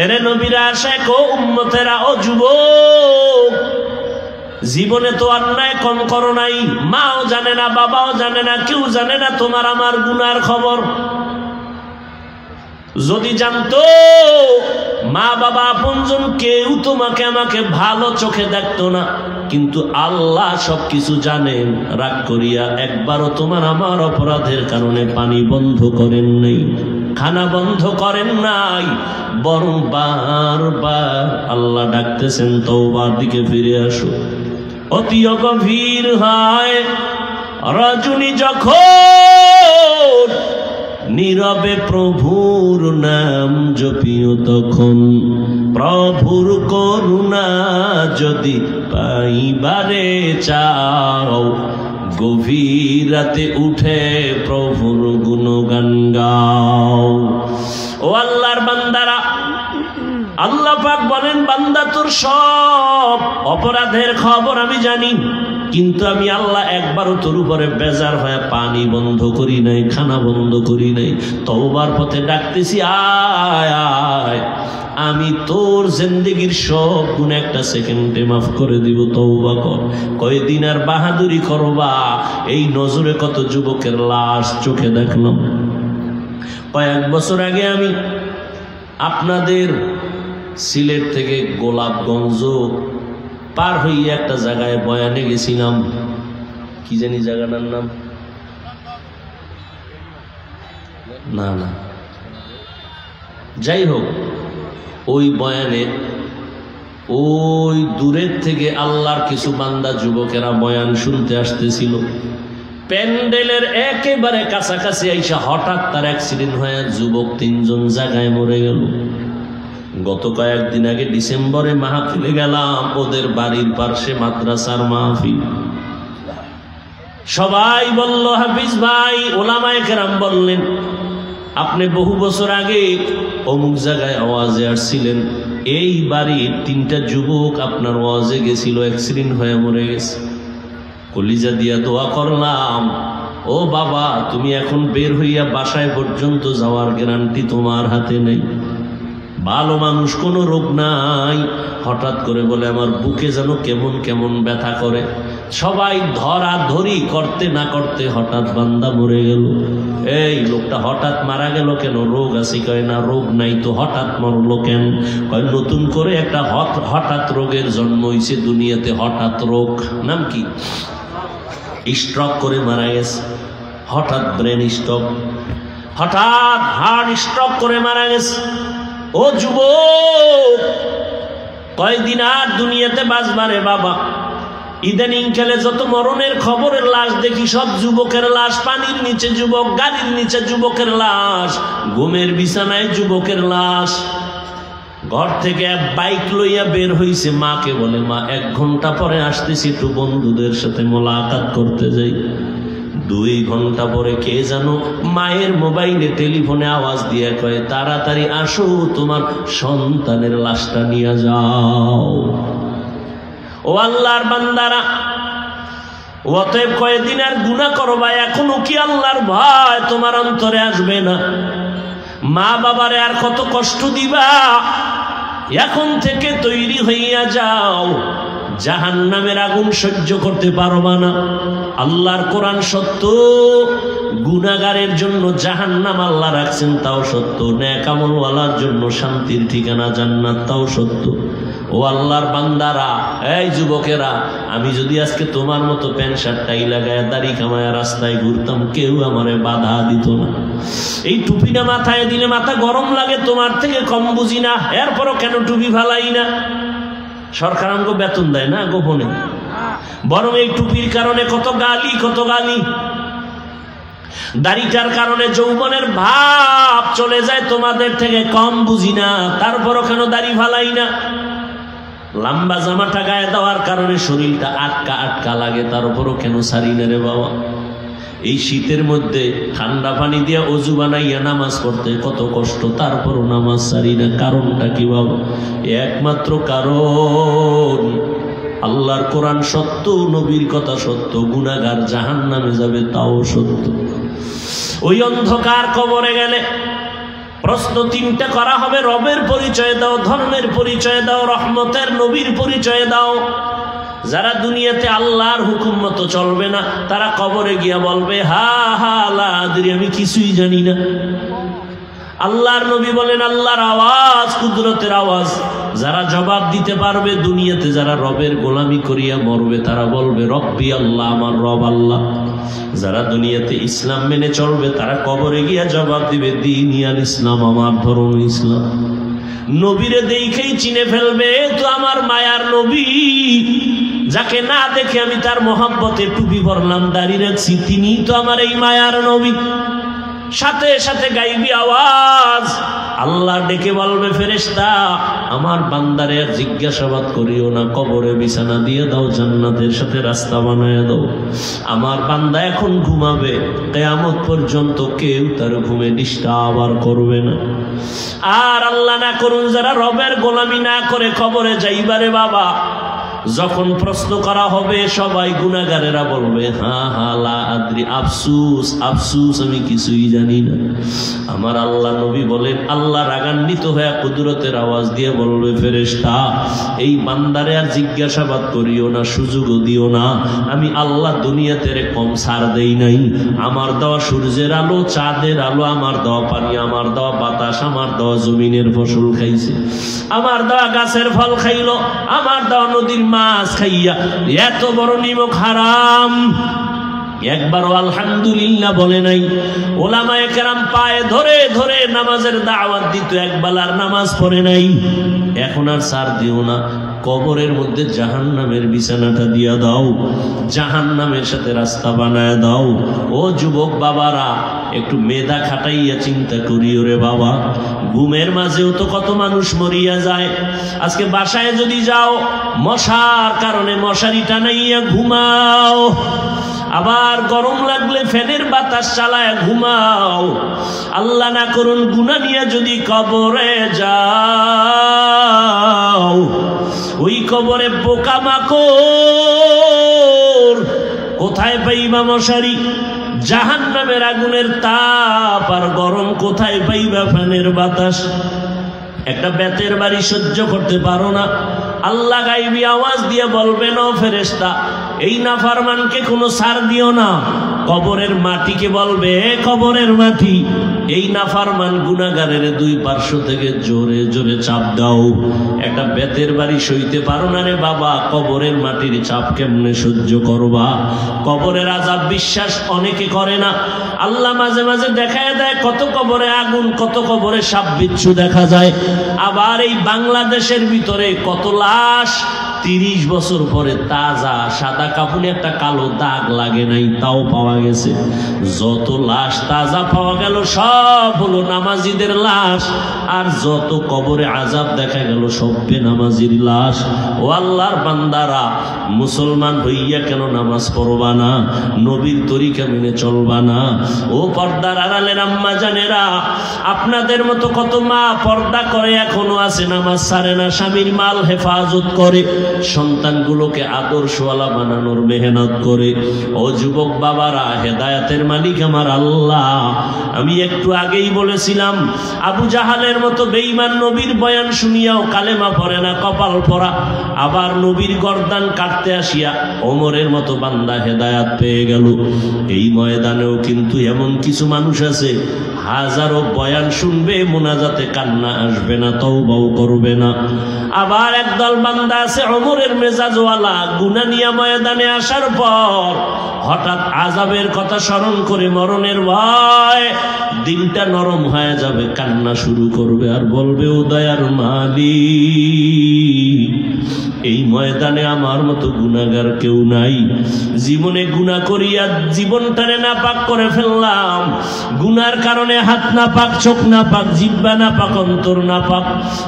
Speaker 1: এরে নবীর আশিক ও উম্মতেরা, ও যুবক, জীবনে তো অন্যায় কম করো নাই। মাও জানে না, বাবাও জানে না, কেউ জানে না তোমার আমার গুনার খবর। যদি জানতো, মা বাবা আপনজন কেউ তোমাকে আমাকে ভালো চোখে দেখতো না, কিন্তু আল্লাহ সবকিছু জানেন। রাগ করিয়া একবারও তোমার আমার অপরাধের কারণে পানি বন্ধ করেন নাই, খানা বন্ধ করেন নাই, বরং বারবার আল্লাহ ডাকতেছেন, তওবার দিকে ফিরে আসো। অতি গভীর হয় রজনী যখন, নীরবে প্রভুর নাম জপিও তখন, প্রভুর করুণা যদি পাইবারে চাও, গভীর রাতে উঠে প্রভুর গুণগান গাও। ও আল্লাহর বান্দারা, আল্লাহ পাক বলেন, বান্দা তোর সব অপরাধের খবর আমি জানি, কিন্তু আমি আল্লাহ একবারও তোর উপরে বেজার হয়ে পানি বন্ধ করি নাই, খানা বন্ধ করি নাই। তওবার পথে ডাকতেছি, আয় আয়, আমি তোর জিন্দেগীর সব গুনাহ একটা সেকেন্ডে মাফ করে দিব। তওবা কর। কয়দিন আর বাহাদুরি করবা? এই নজরে কত যুবকের লাশ চোখে দেখলাম। কয়েক বছর আগে আমি আপনাদের সিলেট থেকে গোলাপগঞ্জ পার হইয়া একটা জায়গায় বয়ানে গেছিলাম। কি জানি জায়গাটার নাম, না না, যাই হোক, ওই বয়ানে ওই দূরের থেকে আল্লাহর কিছু বান্দা যুবকেরা বয়ান শুনতে আসতেছিল। প্যান্ডেলের একেবারে কাছাকাছি আইসা হঠাৎ তার অ্যাক্সিডেন্ট হয়ে যুবক 3 জন জায়গায় মরে গেল। গত কয়েকদিন আগে ডিসেম্বরে মাহফিলে গেলাম, ওদের বাড়ির পাশে মাদ্রাসার মাহফিল। সবাই বলল, হাফিজ ভাই, ওলামায়ে কেরাম বললেন, আপনি বহু বছর আগে অমুক জায়গায় আওয়াজে আসছিলেন, এই বাড়ির 3টা যুবক আপনার আওয়াজে গেছিল, অ্যাক্সিডেন্ট হয়ে মরে গেছে। কলিজা দিয়া দোয়া করলাম, ও বাবা, তুমি এখন বের হইয়া বাসায় পর্যন্ত যাওয়ার গ্যারান্টি তোমার হাতে নেই। ভালো মানুষ, কোনো রোগ নাই, হঠাৎ করে বলে আমার বুকে যেন কেমন কেমন ব্যথা করে। সবাই ধরাধরি করতে না করতে হঠাৎ বান্দা মরে গেল। এই লোকটা হঠাৎ মারা গেল কেন? রোগ আছে? কয় না, রোগ নাই তো হঠাৎ মরলো কেন? কয় নতুন করে একটা হঠাৎ রোগের জন্ম হয়েছে দুনিয়াতে। হঠাৎ রোগ নাম কি? স্ট্রোক করে মারা গেছে। হঠাৎ ব্রেন স্ট্রোক, হঠাৎ হার্ট স্ট্রোক করে মারা গেছে। ও যুবক, কয়দিন আর দুনিয়াতে বাঁচবারে বাবা? ইদানিং খেলে যত মরণের খবরের লাশ দেখি, সব যুবকের লাশ। পানির নিচে যুবক, গাড়ির নিচে যুবকের লাশ, ঘুমের বিছানায় যুবকের লাশ। ঘর থেকে বাইক লইয়া বের হইছে, মাকে বলে, মা 1 ঘন্টা পরে আসতেছি, একটু বন্ধুদের সাথে মোলাকাত করতে যাই। 2 ঘন্টা পরে কে জানো মায়ের মোবাইলে টেলিফোনে আওয়াজ দিয়ে কয়, তাড়াতাড়ি আসো, তোমার সন্তানের লাশটা নিয়ে যাও। ও আল্লাহর বান্দারা, অতএব কয়েকদিন আর গুনাহ করবা, এখনো কি আল্লাহর ভয় তোমার অন্তরে আসবে না? মা বাবারে আর কত কষ্ট দিবা? এখন থেকে তৈরি হইয়া যাও। জাহান্নামের আগুন সহ্য করতে পারবা না। আল্লাহর কোরআন সত্য, গুনাহগারের জন্য জাহান্নাম আল্লাহ রাখছেন তাও সত্য, নেক আমলওয়ালার জন্য শান্তির ঠিকানা জান্নাত তাও সত্য। ও আল্লাহর বান্দারা, এই যুবকেরা, আমি যদি আজকে তোমার মতো প্যান্ট শার্ট টাই লাগায় দাড়ি কামায়া রাস্তায় ঘুরতাম, কেউ আমারে বাধা দিত না। এই টুপিটা মাথায় দিলে মাথা গরম লাগে, তোমার থেকে কম বুঝি না, এরপরও কেন টুপি ফালাই না? সরকার আমাকে বেতন দেয় না গোপনে, বরং এই টুপির কারণে কত গালি, কত গালি। দাড়িটার কারণে যৌবনের ভাব চলে যায়, তোমাদের থেকে কম বুঝি না, তারপরও কেন দাড়ি ফালাই না? লম্বা জামাটা গায়ে দেওয়ার কারণে শরীরটা আটকা আটকা লাগে, তার উপরও কেন সারি না রে বাবা? এই শীতের মধ্যে ঠান্ডা পানি দিয়ে অজু বানাইয়া নামাজ পড়তে কত কষ্ট, তারপরও নামাজ সারি না। কারণটা কি বাবা? একমাত্র কারণ আল্লাহর কোরআন সত্য, নবীর কথা সত্য, গুনাহগার জাহান্নামে যাবে তাও সত্য। ওই অন্ধকার কবরে গেলে প্রশ্ন তিনটা করা হবে, রবের পরিচয় দাও, ধর্মের পরিচয় দাও, রহমতের নবীর পরিচয় দাও। যারা দুনিয়াতে আল্লাহর হুকুম মতো চলবে না, তারা কবরে গিয়া বলবে হা হা লা আদরি, আমি কিছুই জানি না। আল্লাহর নবী বলেন আল্লাহর আওয়াজ, কুদরতের আওয়াজ। যারা জবাব দিতে পারবে, দুনিয়াতে যারা রবের গোলামি করিয়া মরবে, তারা বলবে রব্বি আল্লাহ, আমার রব আল্লাহ। যারা দুনিয়াতে ইসলাম মেনে চলবে, তারা কবরে গিয়া জবাব দিবে দীনিয়াল ইসলাম, আমার ধর্ম ইসলাম। নবীরে দেখেই চিনে ফেলবে, তো আমার মায়ার নবী, যাকে না দেখে আমি তার মহব্বতে টুপি পরলাম, দাড়ি রাখছি, তিনি তো আমার এই মায়ার নবী। সাথে সাথে গাইবি আওয়াজ, আল্লাহ ডেকে বলবে ফেরেশতা, আমার বান্দারে আর জিজ্ঞাসাবাদ করিও না, কবরে বিছানা দিয়ে দাও, জান্নাতের সাথে রাস্তা বানায় দাও। আমার বান্দা এখন ঘুমাবে, কিয়ামত পর্যন্ত কেউ তার ঘুমে ডিস্টার্ব আর করবে না। আর আল্লাহ না করুন, যারা রবের গোলামি না করে কবরে যাইবারে বাবা, যখন প্রশ্ন করা হবে, সবাই গুনাহগারেরা বলবে হা হা লা আদরি, আফসুস আফসুস, আমি কিছুই জানি না। আমার আল্লাহ নবী বলেন, আল্লাহ রাগান্বিত হয়ে কুদরতের আওয়াজ দিয়ে বলবে ফেরেশতা, এই বান্দারে আর জিজ্ঞাসাবাদ করিও না, সুযোগও দিও না। আমি আল্লাহ দুনিয়াতে কম ছাড় দেই নাই। আমার দেওয়া সূর্যের আলো, চাঁদের আলো, আমার দেওয়া পানি, আমার দেওয়া বাতাস, আমার দেওয়া জমিনের ফসল খাইছে, আমার দেওয়া গাছের ফল খাইলো, আমার দেওয়া নদীর মাছ খাইয়া এত বড় নিমক হারাম, একবারও আলহামদুলিল্লাহ বলে নাই। ওলামায়ে কেরাম পায়ে ধরে ধরে নামাজের দাওয়াত দিত, একবেলার নামাজ পড়ে নাই। এখন আর ছাড় দিও না, কবরের মধ্যে জাহান্নামের বিছানাটা দিয়া দাও, জাহান্নামের সাথে রাস্তা বানায় দাও। ও যুবক বাবারা, একটু মেধা খাটাইয়া চিন্তা করিও রে বাবা। ঘুমের মাঝেও তো কত মানুষ মরিয়া যায়। আজকে বাসায় যদি যাও, মশার কারণে মশারি টানাইয়া ঘুমাও, আবার গরম লাগলে ফ্যানের বাতাস চালায় ঘুমাও। আল্লাহ না করুন গুনাহ নিয়ে যদি কবরে যাও, ওই কবরে পোকামাকড় কোথায় পাইবা মশারি? জাহান্নামের আগুনের তাপ আর গরম কোথায় পাইবা ফ্যানের বাতাস? একটা বেতের বাড়ি সহ্য করতে পারো না, আল্লাহ গাইবি আওয়াজ দিয়ে বলবেন ও ফেরেশতা, এই নাফরমানকে কোনো ছাড় দিও না। কবরের মাটিকে বলবে, কবরের মাটি, এই নাফরমান গুনাহগারের দুই পার্শ্ব থেকে জোরে জোরে চাপ দাও। একটা বেতের বাড়ি সইতে পারো না রে বাবা, কবরের মাটির চাপ কেমনে সহ্য করবা? কবরের আযাব বিশ্বাস অনেকে করে না। আল্লাহ মাঝে মাঝে দেখায় দেয়, কত কবরে আগুন, কত কবরে সাপ বিচ্ছু দেখা যায়। আবার এই বাংলাদেশের ভিতরে কত লাশ 30 বছর পরে তাজা সাদা কাপড়ে একটা কালো দাগ লাগে নাই, তাও পাওয়া গেছে। যত লাশ তাজা পাওয়া গেল সব হলো নামাজিদের লাশ, আর যত কবরে আযাব দেখা গেল সব বেনামাজির লাশ। ও আল্লাহর বান্দারা, মুসলমান হইয়া কেন নামাজ পড়বা না? নবীর তরিকা মেনে চলবা না? ও পর্দার আড়ালের আম্মা জানেরা, আপনাদের মতো কত মা পর্দা করে এখনো আছে, নামাজ ছাড়ে না, স্বামীর মাল হেফাজত করে। সন্তানগুলোকে আদর্শওয়ালা বানানোর মেহনত করে। ও যুবক বাবারা, হেদায়েতের মালিক আমার আল্লাহ। আমি একটু আগেই বলেছিলাম, আবু জাহালের মতো বেঈমান নবীর বয়ান শুনিয়াও কালেমা পড়ে না, কপাল পরা। আবার নবীর গর্দান কাটতে আসিয়া ওমরের মতো বান্দা হেদায়েত পেয়ে গেল। এই ময়দানেও কিন্তু এমন কিছু মানুষ আছে, হাজারো বয়ান শুনবে, মোনাজাতে কান্না আসবে না, তওবাও করবে না। আবার একদল বান্দা আছে ওমরের মেজাজওয়ালা, গুনাহ নিয়ে ময়দানে আসার পর হঠাৎ আযাবের কথা স্মরণ করে মরণের ভয় দিলটা নরম হয়ে যাবে, কান্না শুরু করবে আর বলবে, ও দয়ার মালিক, এই ময়দানে আমার মতো গুনাহগার কেউ নাই। জীবনে গুনাহ করিয়া জীবনটারে নাপাক করে ফেললাম। গুনার কারণে হাত নাপাক, চোখ নাপাক, জিহ্বা নাপাক, অন্তর নাপাক।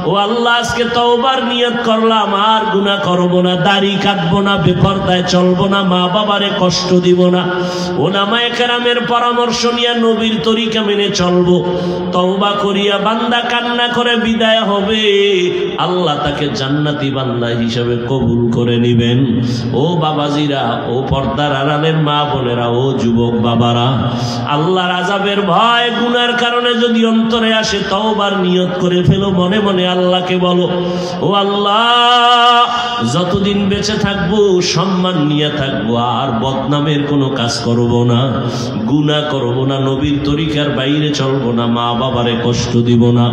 Speaker 1: ও আল্লাহ, আজকে তওবার নিয়ত করলাম, আর গুনাহ করব না, দাড়ি কাটবো না, বেপরদায় চলবো না, মা বাবারে কষ্ট দিব না। ওলামায়ে কেরামের পরামর্শ নিয়ে নবীর তরিকা মেনে চলবো। তওবা করিয়া বান্দা কান্না করে বিদায় হবে, আল্লাহ তাকে জান্নাতি বান্দা হিসেবে কবুল করে নিবেন। ও বাবাজিরা, ও পর্দার আড়ালের মা বোনেরা, ও যুবক বাবারা, আল্লাহর আযাবের ভয় গুনার কারণে যদি অন্তরে আসে, তওবার নিয়ত করে ফেলো, মনে মনে আল্লাহকে বলো, ও আল্লাহ, যতদিন বেঁচে থাকবো সম্মান নিয়ে থাকবো, আর বদনামের কোনো কাজ করব না, গুনাহ করব না, নবীর তরিকার বাইরে চলবো না, মা বাবারে কষ্ট দিব না,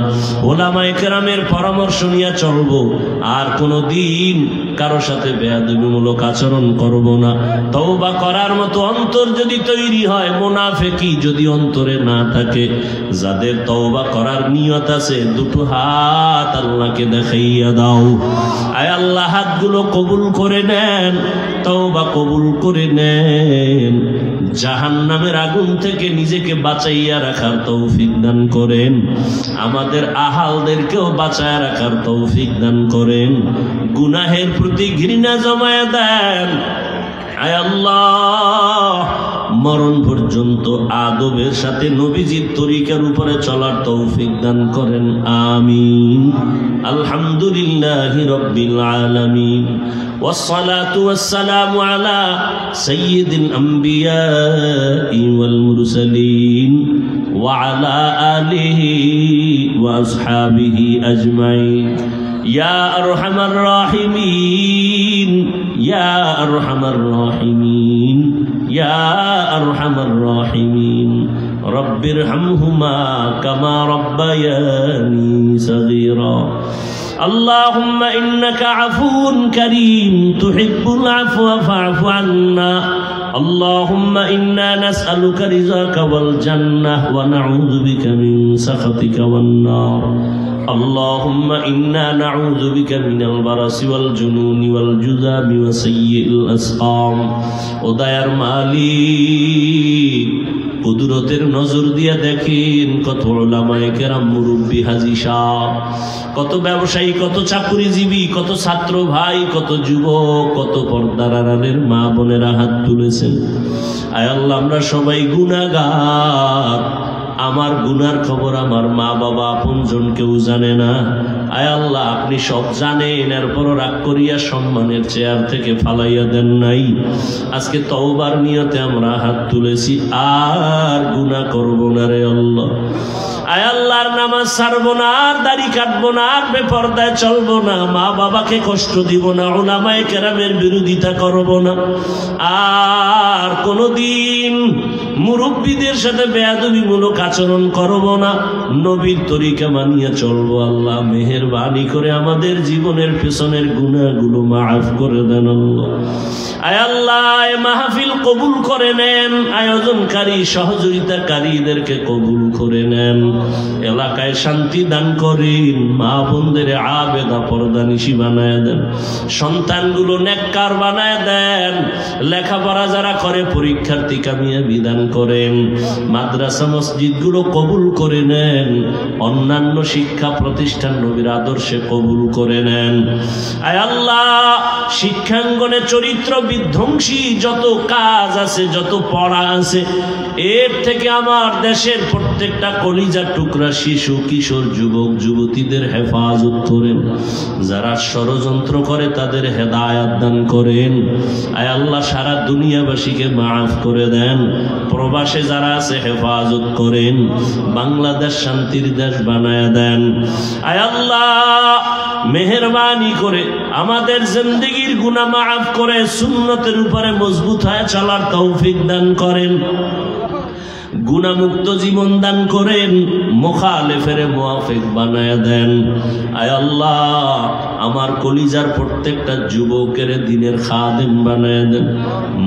Speaker 1: ওলামায়ে কেরামের পরামর্শ নিয়ে চলবো, আর কোনো দিন কারো সাথে বেয়াদবিমূলক আচরণ করব না। তওবা করার মতো অন্তর যদি তৈরি হয়, মুনাফিকি যদি অন্তরে না থাকে, যাদের তওবা করার নিয়ত আছে, দুটো হাত আল্লাহকে দেখাইয়া দাও। আয় আল্লাহ, হাতগুলো কবুল করে নেন, তওবা কবুল করে নেন। জাহান্নামের আগুন থেকে নিজেকে বাঁচাইয়া রাখার তৌফিক দান করেন, আমাদের আহালদেরকেও বাঁচায় রাখার তৌফিক দান করেন। গুনাহের প্রতি ঘৃণা জমায়ে দেন। আয় আল্লাহ, মরণ পর্যন্ত আদবের সাথে নবীজির তরিকার উপরে চলার তৌফিক দান করেন, আমিন। আলহামদুলিল্লাহি রাব্বিল আলামিন, والصلاة والسلام على سيد الأنبياء والمرسلين وعلى آله وأصحابه أجمعين يا أرحم الراحمين يا أرحم الراحمين يا أرحم الراحمين رب ارحمهما كما ربياني صغيرا اللهم إنك عفو كريم تحب العفو فاعف عنا اللهم إنا نسألك رضاك والجنة ونعوذ بك من سخطك والنار اللهم إنا نعوذ بك من البرص والجنون والجذام وسيء الأسقام ودير مالك কুদরতের নজর দিয়া দেখেন কত উলামায়ে কেরাম, মুরব্বী, হাজী সাহেব, কত ব্যবসায়ী, কত চাকুরিজীবী, কত ছাত্র ভাই, কত যুবক, কত পর্দার আড়ালের মা বোনেরা হাত তুলেছেন। আয় আল্লাহ, আমরা সবাই গুনাহগার। আমার গুনার খবর আমার মা বাবা আপনজন কেউ জানে না। আয় আল্লাহ, আপনি সব জানেন, এরপরও রাগ করিয়া সম্মানের চেয়ার থেকে ফালাইয়া দেন নাই। আজকে তওবার নিয়তে আমরা হাত তুলেছি, আর গুনাহ করব না রে আল্লাহ। আয় আল্লাহর নামাজ ছাড়বো না, আর দাড়ি কাটবো না, আর বেপরদায় চলবো না, মা বাবাকে কষ্ট দিব না, উলামায়ে কেরামের বিরোধিতা করব না, আর কোনদিন মুরব্বীদের সাথে বেয়াদবিমূলক আচরণ করব না, নবীর তরিকা মানিয়ে চলবো। আল্লাহ মেহেরবানি করে আমাদের জীবনের পেছনের গুনাহগুলো মাফ করে দেন আল্লাহ। আয় আল্লাহ, এই মাহফিল কবুল করে নেন, আয়োজনকারী সহযোগিতাকারীদেরকে কবুল করে নেন, এলাকায় শান্তি দান করেন, মা বোনদের আবেদা পর্দানিশী বানায় দেন, সন্তানগুলো নেককার বানায় দেন, লেখাপড়া যারা করে পরীক্ষার্থী কামিয়াবি দান করেন, মাদ্রাসা মসজিদগুলো কবুল করে নেন, অন্যান্য শিক্ষা প্রতিষ্ঠান নবীর আদর্শে কবুল করে নেন। আয় আল্লাহ, শিক্ষাঙ্গনে চরিত্র বিধ্বংসী যত কাজ আছে, যত পড়া আছে, এর থেকে আমার দেশের প্রত্যেকটা কলিজার টুকরা শিশু কিশোর যুবক যুবতীদের হেফাজত করেন, যারা ষড়যন্ত্র করে তাদের হেদায়াত দান করেন। আয় আল্লাহ সারা দুনিয়াবাসীকে মাফ করে দেন। প্রবাসে যারা আছে হেফাজত করেন, বাংলাদেশ শান্তির দেশ বানায় দেন। আয় আল্লাহ মেহেরবানি করে আমাদের জিন্দেগির গুনাহ মাফ করে সুন্নতের উপরে মজবুত হয়ে চলার তৌফিক দান করেন, গুনাহমুক্ত জীবন দান করেন, মুখালেফের মুওয়াফিক বানায় দেন। আয় আল্লাহ আমার কলিজার প্রত্যেকটা যুবকের দিনের খাদেম বানায় দেন,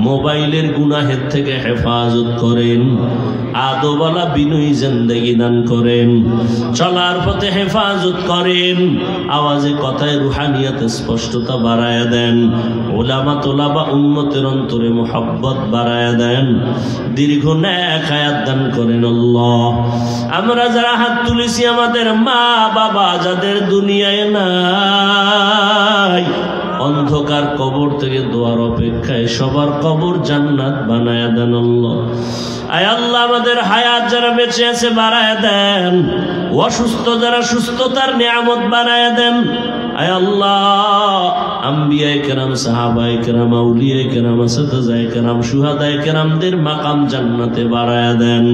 Speaker 1: মোবাইলের গুনাহের থেকে হেফাজত করেন, আদবওয়ালা বিনয়ী জিন্দেগি দান করেন, চলার পথে হেফাজত করেন, আওয়াজে কথায় রুহানিয়াতে স্পষ্টতা বাড়ায় দেন, ওলামা তোলাবা উম্মতের অন্তরে মুহাব্বত বাড়ায় দেন, দীর্ঘ নেক হায়াত দান করেন। আল্লাহ আমরা যারা হাত তুলেছি আমাদের মা বাবা যাদের দুনিয়ায় নাই, অন্ধকার কবর থেকে দোয়ার অপেক্ষায় সবার কবর জান্নাত বানায় দেন। আল্লাহ আয় আল্লাহ আমাদের হায়াত যারা বেঁচে আছে বাড়ায় দেন, অসুস্থ যারা সুস্থতার নিয়ামত বানায় দেন। আয় আল্লাহ আম্বিয়ায়ে কেরাম, সাহাবায়ে কেরাম, আউলিয়ায়ে কেরাম, আসহাবায়ে কেরাম, শুহাদায়ে কেরামদের মাকাম জান্নাতে বাড়ায় দেন।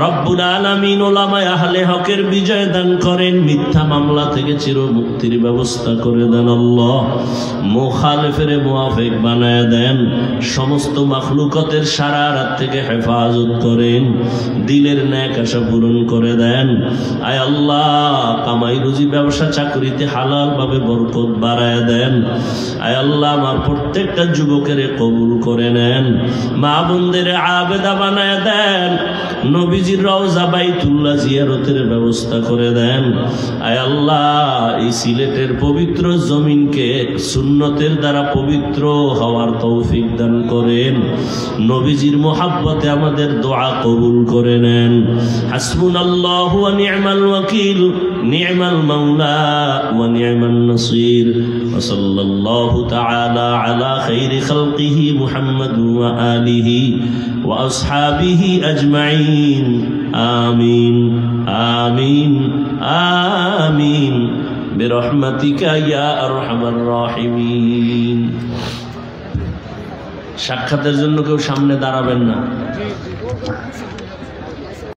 Speaker 1: রব্বুল আলামিন উলামায়ে আহলে হকের বিজয় দান করেন, মিথ্যা মামলা থেকে চির মুক্তির ব্যবস্থা করে দেন। আল্লাহ মুখালিফের মুওয়াফিক বানায় দেন, সমস্ত মাখলুকাতের সারা রাত থেকে হেফাজত করেন, দিলের ন্যাক আশা পূরণ করে দেন। আয় আল্লাহ কামাই রুজি ব্যবসা চাকরিতে হালাল ভাবে বরকত বাড়ায় দেন। আয় আল্লাহ আমার প্রত্যেকটা যুবকের কবুল করে নেন, মা বোনদের আবেদা বানায় দেন, নবীজির রওজা বাইতুল্লাহ জিয়ারতের ব্যবস্থা করে দেন। আয় আল্লাহ এই সিলেটের পবিত্র জমিনকে সুন্নতের দ্বারা পবিত্র হওয়ার তৌফিক দান করেন, নবীজির মুহাব্বতে আমাদের দোয়া কবুল করে নেন। হাসবুনাল্লাহু ওয়া নি'মাল ওয়াকিল, নি'মাল মাওলা ওয়া নি'মান নাসির। ওয়া সাল্লাল্লাহু তাআলা আলা খাইরি খালকিহি মুহাম্মাদ ওয়া আলিহি ওয়া আসহাবিহি আজমাইন। আমিন আমিন আমিন বিরহমাতিকা ইয়া আরহামার রাহিমিন। সাক্ষাতের জন্য কেউ সামনে দাঁড়াবেন না।